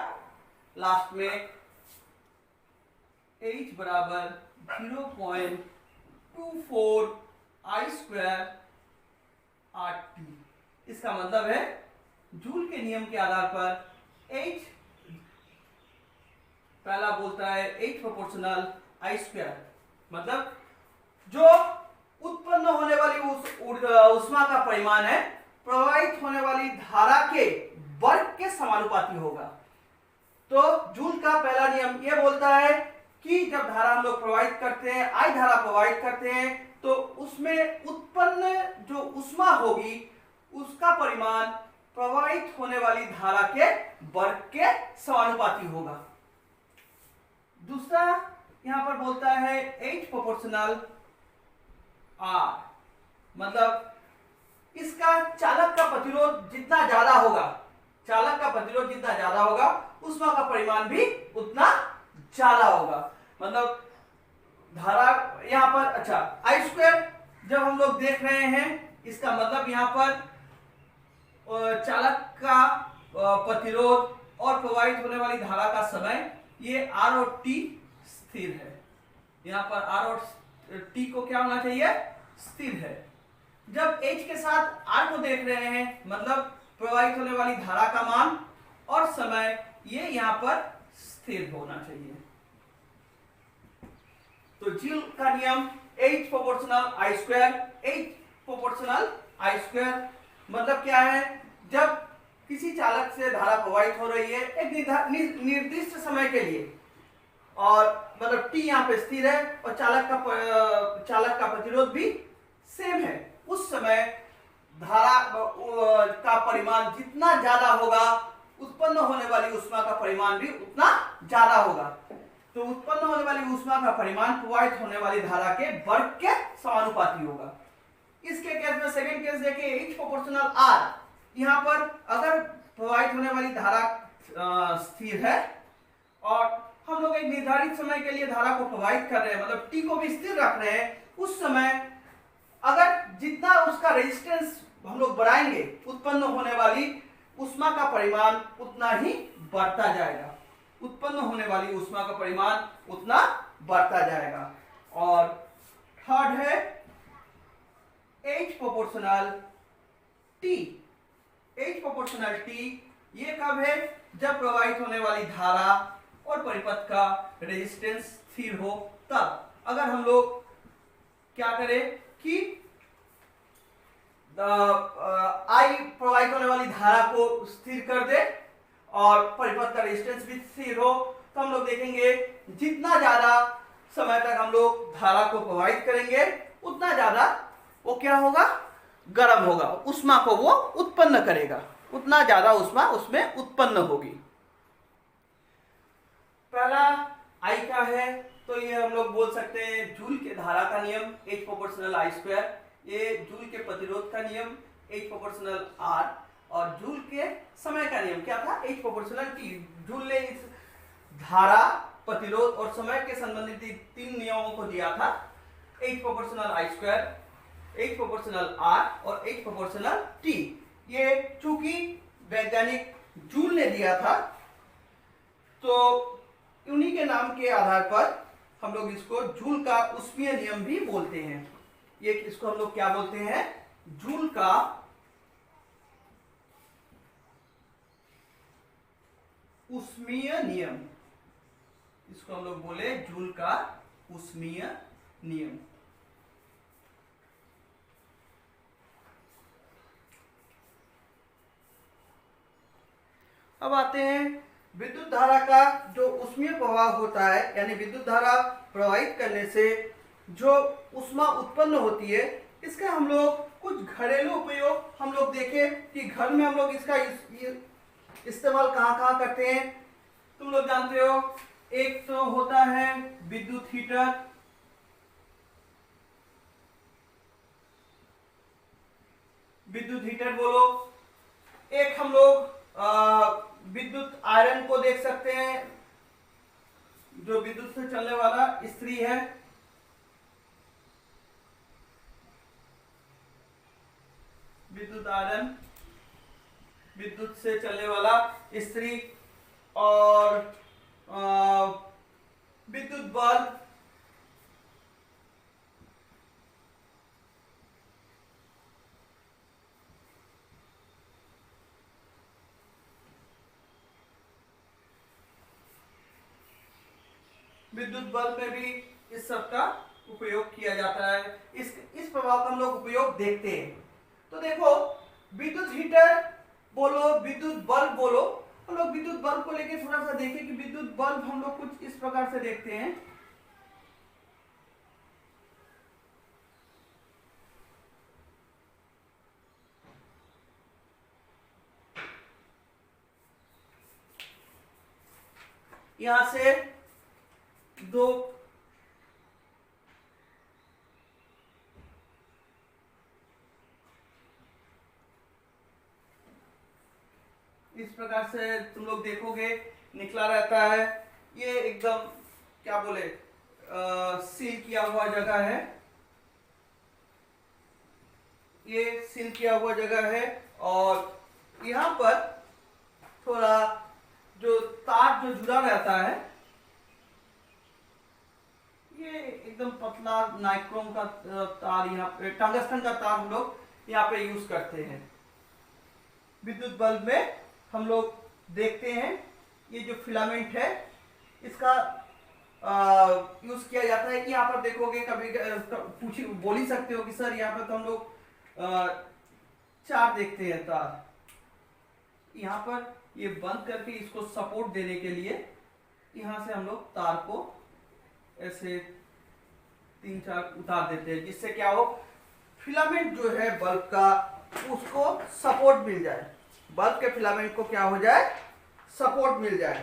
लास्ट में, H बराबर 0.24 I स्क्वायर RT। इसका मतलब है जूल के नियम के आधार पर H पहला बोलता है H प्रोपोर्शनल I स्क्वायर, मतलब जो उत्पन्न होने वाली ऊष्मा का परिमाण है प्रवाहित होने वाली धारा के वर्ग के समानुपाती होगा। तो जूल का पहला नियम यह बोलता है कि जब धारा हम लोग प्रवाहित करते हैं, I धारा प्रवाहित करते हैं, तो उसमें उत्पन्न जो ऊष्मा होगी उसका परिमाण प्रवाहित होने वाली धारा के वर्ग के समानुपाती होगा। दूसरा यहां पर बोलता है H प्रोपोर्शनल R, मतलब इसका चालक का प्रतिरोध जितना ज्यादा होगा, चालक का प्रतिरोध जितना ज्यादा होगा ऊष्मा का परिमाण भी उतना ज्यादा होगा। मतलब धारा यहां पर, अच्छा I स्क्वायर जब हम लोग देख रहे हैं इसका मतलब यहां पर चालक का प्रतिरोध और प्रवाहित होने वाली धारा का समय, ये R और T स्थिर है। यहां पर R और T को क्या होना चाहिए, स्थिर है। जब H के साथ R को देख रहे हैं मतलब प्रवाहित होने वाली धारा का मान और समय, ये यहां पर स्थिर होना चाहिए। तो जूल का नियम H proportional I square, H proportional I square मतलब क्या है, जब किसी चालक से धारा प्रवाहित हो रही है एक निर्दिष्ट समय के लिए और मतलब T यहाँ पे स्थिर है और चालक का प्रतिरोध भी सेम है, उस समय धारा का परिमाण जितना ज्यादा होगा उत्पन्न होने वाली ऊष्मा का परिमाण भी उतना ज्यादा होगा। तो उत्पन्न होने वाली ऊष्मा का परिमाण प्रवाहित होने वाली धारा के वर्ग के समानुपाती होगा। इसके केस में सेकंड केस देखिए H प्रोपोर्शनल R, यहाँ पर अगर प्रवाहित होने वाली धारा स्थिर है और हम लोग एक निर्धारित समय के लिए धारा को प्रवाहित कर रहे हैं, मतलब T को भी स्थिर रख रहे हैं, उस समय अगर जितना उसका रेजिस्टेंस हम लोग बढ़ाएंगे उत्पन्न होने वाली ऊष्मा का परिमाण उतना ही बढ़ता जाएगा, उत्पन्न होने वाली ऊष्मा का परिमाण उतना बढ़ता जाएगा। और थर्ड है H proportional T, H proportional T ये कब है, जब प्रवाहित होने वाली धारा और परिपथ का रेजिस्टेंस स्थिर हो तब। अगर हम लोग क्या करें कि I प्रवाहित होने वाली धारा को स्थिर कर दे और परिपथ का रेजिस्टेंस भी स्थिर हो, तो हम लोग देखेंगे जितना ज्यादा समय तक हम लोग धारा को प्रवाहित करेंगे उतना ज्यादा वो क्या होगा, गर्म होगा, ऊष्मा को वो उत्पन्न करेगा, उतना ज्यादा ऊष्मा उसमें उत्पन्न होगी। पहला I का है तो ये हम लोग बोल सकते हैं जूल के धारा का नियम H प्रोपोर्शनल I स्क्वायर, ये जूल के प्रतिरोध का नियम H प्रोपोर्शनल R, और जूल के समय का नियम क्या था, H प्रोपोर्शनल T। जूल ने इस धारा, प्रतिरोध और समय के संबंधित तीन नियमों को दिया था, H proportional I square, H proportional R और H प्रोपोर्शनल T। ये चूंकि वैज्ञानिक जूल ने दिया था तो उन्हीं के नाम के आधार पर हम लोग इसको जूल का ऊष्मीय नियम भी बोलते हैं। ये इसको हम लोग क्या बोलते हैं, जूल का ऊष्मीय नियम, इसको हम लोग बोले जूल का ऊष्मीय नियम। अब आते हैं विद्युत धारा का जो ऊष्मीय प्रवाह होता है, यानी विद्युत धारा प्रवाहित करने से जो ऊष्मा उत्पन्न होती है, इसका हम लोग कुछ घरेलू उपयोग हम लोग देखें कि घर में हम लोग इसका इस्तेमाल कहाँ कहाँ करते हैं। तुम लोग जानते हो, एक तो होता है विद्युत हीटर, विद्युत हीटर बोलो। एक हम लोग विद्युत आयरन को देख सकते हैं, जो विद्युत से चलने वाला इस्त्री है। विद्युत आयरन, विद्युत से चलने वाला इस्त्री। और विद्युत बल्ब, विद्युत बल्ब में भी इस सब का उपयोग किया जाता है। इस प्रभाव का हम लोग उपयोग देखते हैं। तो देखो, विद्युत हीटर बोलो, विद्युत बल्ब बोलो, हम लोग विद्युत बल्ब को लेके थोड़ा सा देखें कि विद्युत बल्ब हम लोग कुछ इस प्रकार से देखते हैं। यहां से दो इस प्रकार से तुम लोग देखोगे निकला रहता है। ये एकदम क्या बोले सील किया हुआ जगह है, ये सील किया हुआ जगह है। और यहाँ पर थोड़ा जो तार जो जुड़ा रहता है, ये एकदम पतला नाइक्रोम का तार, यहाँ पे टंगस्टन का तार हम लोग यहाँ पे यूज करते हैं। विद्युत बल्ब में हम लोग देखते हैं ये जो फिलामेंट है इसका यूज किया जाता है। कि यहाँ पर देखोगे, कभी बोल ही सकते हो कि सर यहाँ पर तो हम लोग चार देखते हैं तार। यहाँ पर ये बंद करके इसको सपोर्ट देने के लिए यहाँ से हम लोग तार को ऐसे 3-4 उतार देते हैं, जिससे क्या हो, फिलामेंट जो है बल्ब का उसको सपोर्ट मिल जाए, बल्ब के फिलामेंट को क्या हो जाए, सपोर्ट मिल जाए।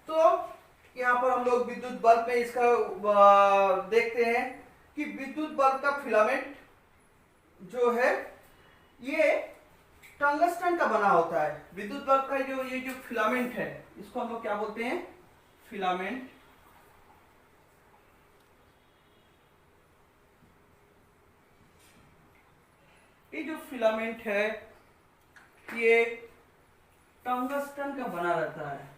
तो यहाँ पर हम लोग विद्युत बल्ब में इसका देखते हैं कि विद्युत बल्ब का फिलामेंट जो है ये टंगस्टन का बना होता है। विद्युत बल्ब का ये जो फिलामेंट है इसको हम लोग क्या बोलते हैं, फिलामेंट। ये जो फिलामेंट है ये टंगस्टन का बना रहता है।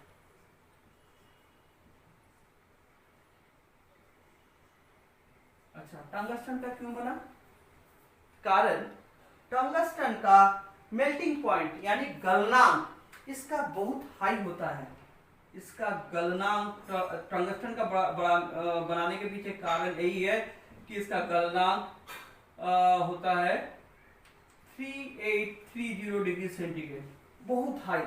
अच्छा, टंगस्टन का क्यों बना? कारण टंगस्टन का मेल्टिंग पॉइंट यानी गलनांक इसका बहुत हाई होता है। इसका गलनांक टंगस्टन का बनाने के पीछे कारण यही है कि इसका गलनांक होता है 3830 डिग्री सेंटीग्रेड, बहुत हाई।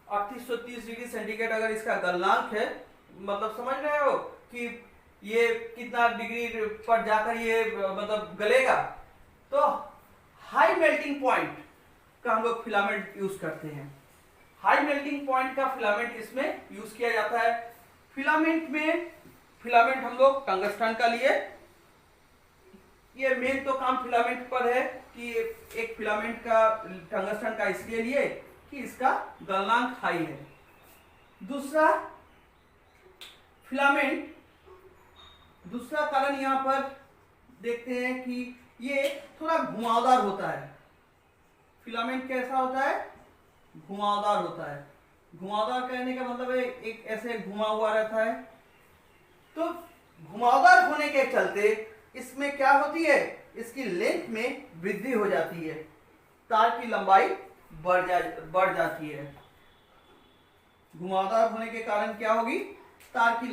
3830 डिग्री सेंटीग्रेड अगर इसका गलनांक है, मतलब समझ रहे हो कि ये कितना डिग्री पर जाकर ये मतलब गलेगा। तो हाई मेल्टिंग पॉइंट का हम लोग फिलामेंट यूज करते हैं। हाई मेल्टिंग पॉइंट का फिलामेंट इसमें यूज किया जाता है। फिलामेंट हम लोग टंगस्टन का लिए, ये मेन तो काम फिलामेंट पर है कि एक फिलामेंट का टंगस्टन का इसलिए लिए कि इसका गलनांक हाई है। दूसरा फिलामेंट, दूसरा कारण यहाँ पर देखते हैं कि ये थोड़ा घुमावदार होता है। फिलामेंट कैसा होता है? घुमावदार होता है। घुमावदार कहने का मतलब है एक ऐसे घुमा हुआ रहता है। तो घुमावदार होने के चलते इसमें क्या होती है, इसकी लेंथ में वृद्धि हो जाती है, तार की लंबाई बढ़ जाती है। घुमावदार होने के कारण क्या होगी, तार की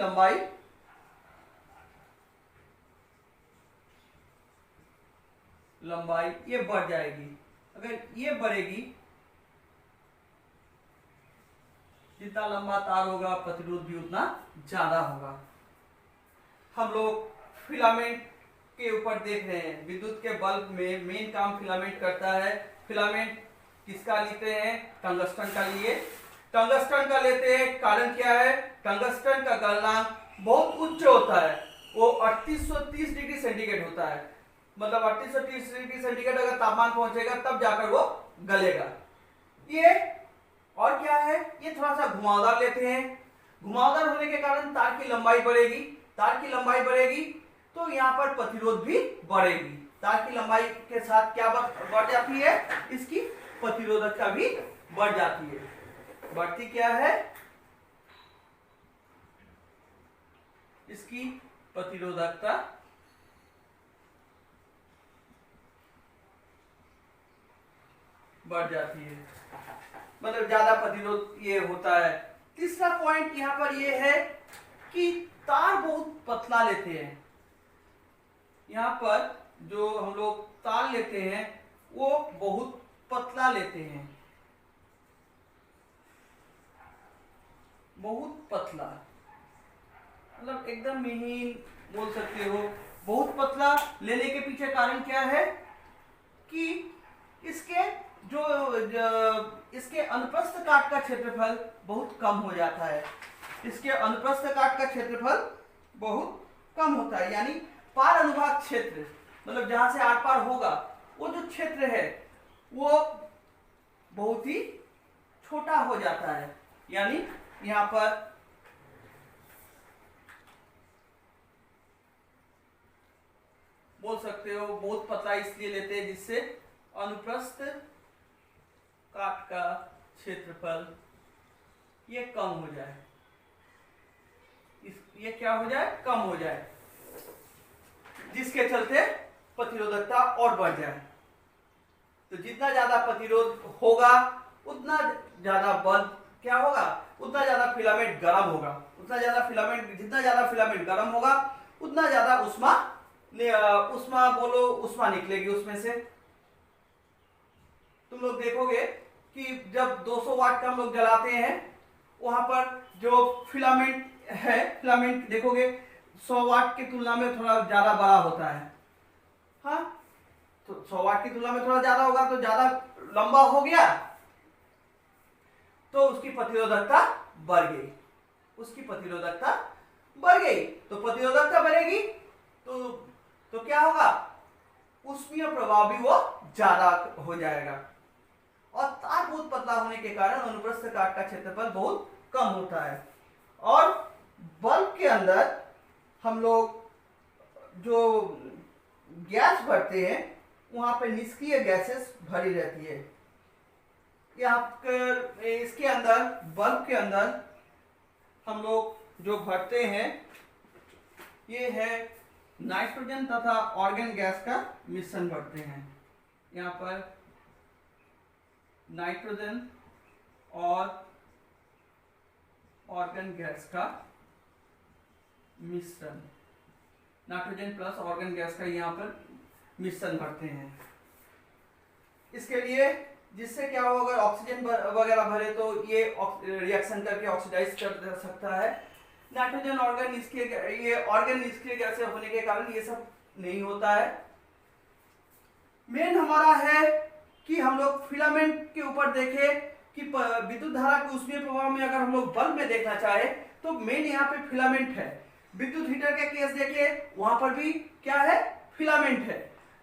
लंबाई ये बढ़ जाएगी। अगर ये बढ़ेगी, जितना लंबा तार होगा प्रतिरोध भी उतना ज्यादा होगा। हम लोग फिलामेंट के ऊपर देख रहे हैं। विद्युत के बल्ब में मेन काम फिलामेंट करता है। फिलामेंट किसका लेते हैं? टंगस्टन का लिए। टंगस्टन का लेते हैं, कारण क्या है? टंगस्टन का गलनांक बहुत उच्च होता है, वो 3830 डिग्री सेंटीग्रेड होता है। मतलब 3830 डिग्री सेंटीग्रेड अगर तापमान पहुंचेगा तब जाकर वो गलेगा। ये और क्या है, ये थोड़ा सा घुमावदार लेते हैं। घुमावदार होने के कारण तार की लंबाई बढ़ेगी, तार की लंबाई बढ़ेगी तो यहाँ पर प्रतिरोध भी बढ़ेगी। तार की लंबाई के साथ क्या बढ़ जाती है, इसकी प्रतिरोधकता भी बढ़ जाती है। बढ़ती क्या है, इसकी प्रतिरोधकता बढ़ जाती है, मतलब ज्यादा प्रतिरोध ये होता है। तीसरा पॉइंट यहाँ पर ये है कि तार बहुत पतला लेते हैं। यहाँ पर जो हम लोग तार लेते हैं वो बहुत पतला लेते हैं, बहुत पतला, मतलब एकदम महीन बोल सकते हो। बहुत पतला लेने के पीछे कारण क्या है कि इसके इसके अनुप्रस्थ काट का क्षेत्रफल बहुत कम हो जाता है। इसके अनुप्रस्थ काट का क्षेत्रफल बहुत कम होता है, यानी पार अनुभाग क्षेत्र, मतलब जहां से आर पार होगा वो जो क्षेत्र है वो बहुत ही छोटा हो जाता है। यानी यहां पर बोल सकते हो बहुत पतला इसलिए लेते हैं जिससे अनुप्रस्थ काट का क्षेत्रफल ये कम हो जाए, ये क्या हो जाए, कम हो जाए, जिसके चलते प्रतिरोधकता और बढ़ जाए। तो जितना ज्यादा प्रतिरोध होगा उतना ज्यादा बल्ब क्या होगा, उतना ज्यादा फिलामेंट गर्म होगा, उतना ज्यादा फिलामेंट, जितना ज्यादा फिलामेंट गर्म होगा उतना ज्यादा उष्मा बोलो उष्मा निकलेगी उसमें से। तुम लोग देखोगे कि जब 200 वाट का हम लोग जलाते हैं वहां पर जो फिलामेंट है, फिलामेंट देखोगे 100 वाट की तुलना में थोड़ा ज्यादा बड़ा होता है। हाँ, तो 100 वाट की तुलना में थोड़ा ज्यादा होगा तो ज्यादा लंबा हो गया तो उसकी प्रतिरोधकता बढ़ गई, उसकी प्रतिरोधकता बढ़ गई। तो प्रतिरोधकता बढ़ेगी तो क्या होगा, ऊष्मीय प्रभाव भी वो ज्यादा हो जाएगा। और तार बहुत पतला होने के कारण अनुप्रस्थ काट का क्षेत्रफल बहुत कम होता है। और बल्ब के अंदर हम लोग जो गैस भरते हैं वहां पे निष्क्रिय गैसेस भरी रहती है। यहाँ पर इसके अंदर, बल्ब के अंदर हम लोग जो भरते हैं ये है नाइट्रोजन तथा ऑर्गन गैस का मिश्रण भरते हैं। यहाँ पर नाइट्रोजन और ऑर्गन गैस का मिश्रण, नाइट्रोजन प्लस ऑर्गन गैस का यहाँ पर मिश्रण भरते हैं। इसके लिए जिससे क्या हो, अगर ऑक्सीजन वगैरह भरे तो ये रिएक्शन करके ऑक्सीडाइज कर सकता है। नाइट्रोजन ऑर्गन निष्क्रिय, ये ऑर्गन निष्क्रिय गैस होने के कारण ये सब नहीं होता है। मेन हमारा है कि हम लोग फिलामेंट के ऊपर देखें कि विद्युत धारा के ऊष्मीय प्रभाव में अगर हम लोग बल्ब में देखना चाहे तो मेन यहाँ पे फिलामेंट है। विद्युत हीटर के केस देखिए वहां पर भी क्या है, फिलामेंट है।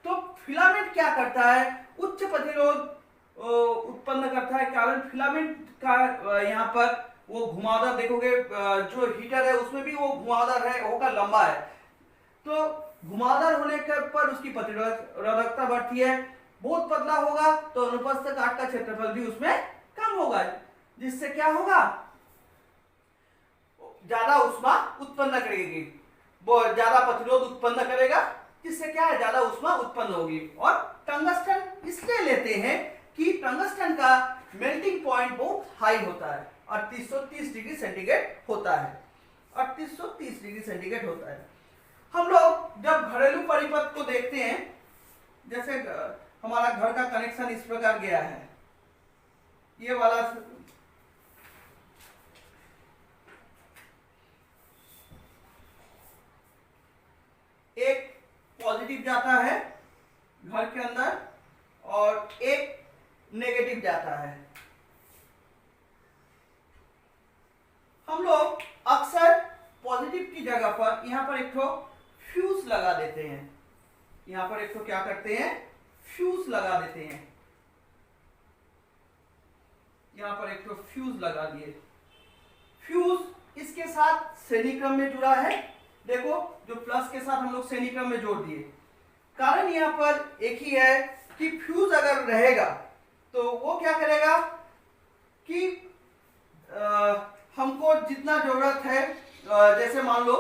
तो फिलामेंट क्या करता है, उच्च प्रतिरोध उत्पन्न करता है। कारण फिलामेंट का यहाँ पर वो घुमावदार देखोगे, जो हीटर है उसमें भी वो घुमावदार है, होगा लंबा है। तो घुमावदार होने के पर उसकी प्रतिरोधकता बढ़ती है। बहुत पतला होगा तो अनुप्रस्थ काट का क्षेत्रफल भी उसमें कम होगा, जिससे क्या होगा, ज्यादा ऊष्मा उत्पन्न करेगी, वो ज्यादा प्रतिरोध उत्पन्न करेगा, जिससे क्या है, ज्यादा ऊष्मा उत्पन्न होगी। और टंगस्टन इसलिए लेते हैं कि टंगस्टन का मेल्टिंग पॉइंट बहुत हाई होता है, 3830 डिग्री सेंटीग्रेड होता है, 3830 डिग्री सेंटीग्रेड होता है। हम लोग जब घरेलू परिपथ को देखते हैं, जैसे हमारा घर का कनेक्शन इस प्रकार गया है, ये वाला एक पॉजिटिव जाता है घर के अंदर और एक नेगेटिव जाता है। हम लोग अक्सर पॉजिटिव की जगह पर यहां पर एक ठो फ्यूज लगा देते हैं। यहां पर एक तो क्या करते हैं, फ्यूज लगा देते हैं। यहां पर एक तो फ्यूज लगा दिए। फ्यूज इसके साथ श्रेणी क्रम में जुड़ा है। देखो जो प्लस के साथ हम लोग श्रेणी क्रम में जोड़ दिए। कारण यहां पर एक ही है कि फ्यूज अगर रहेगा तो वो क्या करेगा कि हमको जितना जरूरत है, जैसे मान लो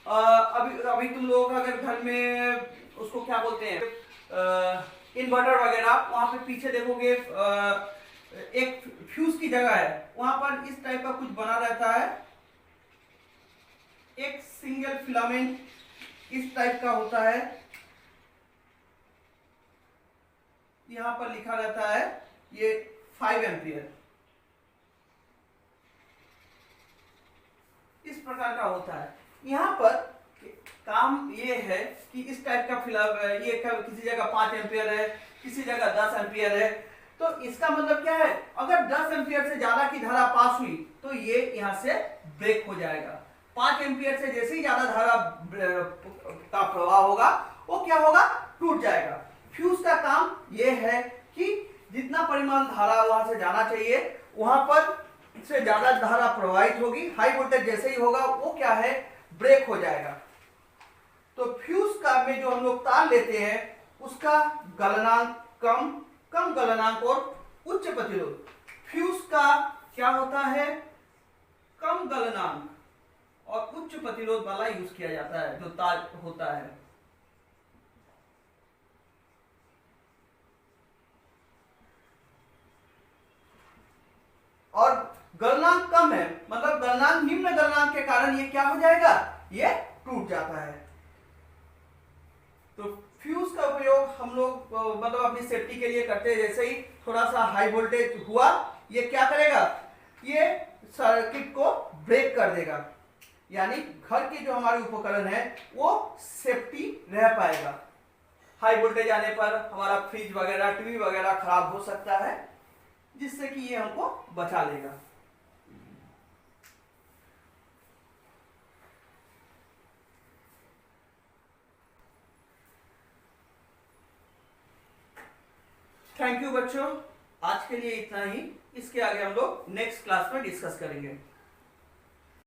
अभी अभी तुम लोग अगर घर में उसको क्या बोलते हैं, इन्वर्टर वगैरह, वहां पे पीछे देखोगे एक फ्यूज की जगह है, वहां पर इस टाइप का कुछ बना रहता है, एक सिंगल फिलामेंट इस टाइप का होता है। यहां पर लिखा रहता है ये 5 एम्पियर, इस प्रकार का होता है। यहां पर काम ये है कि इस टाइप का ये किसी जगह 5 एम्पियर है, किसी जगह 10 एम्पियर है। तो इसका मतलब क्या है, अगर 10 एम्पियर से ज्यादा की धारा पास हुई तो ये यहां से ब्रेक हो जाएगा। 5 एम्पियर से जैसे ही ज्यादा धारा का प्रवाह होगा वो क्या होगा, टूट जाएगा। फ्यूज का काम ये है कि जितना परिमाण धारा वहां से जाना चाहिए वहां पर से ज्यादा धारा प्रवाहित होगी, हाई वोल्टेज जैसे ही होगा वो क्या है, ब्रेक हो जाएगा। तो फ्यूज का में जो हम लोग तार लेते हैं उसका गलनांक कम गलनांक और उच्च प्रतिरोध। फ्यूज का क्या होता है, कम गलनांक और उच्च प्रतिरोध वाला यूज किया जाता है जो तार होता है। और गलनांक कम है मतलब गलनांक निम्न गलनांक के कारण ये क्या हो जाएगा, ये टूट जाता है। तो फ्यूज का उपयोग हम लोग मतलब अपनी सेफ्टी के लिए करते हैं। जैसे ही थोड़ा सा हाई वोल्टेज हुआ ये क्या करेगा, ये सर्किट को ब्रेक कर देगा, यानी घर के जो हमारे उपकरण है वो सेफ्टी रह पाएगा। हाई वोल्टेज आने पर हमारा फ्रिज वगैरह टीवी वगैरह खराब हो सकता है, जिससे कि ये हमको बचा लेगा। थैंक यू बच्चों, आज के लिए इतना ही। इसके आगे हम लोग नेक्स्ट क्लास में डिस्कस करेंगे।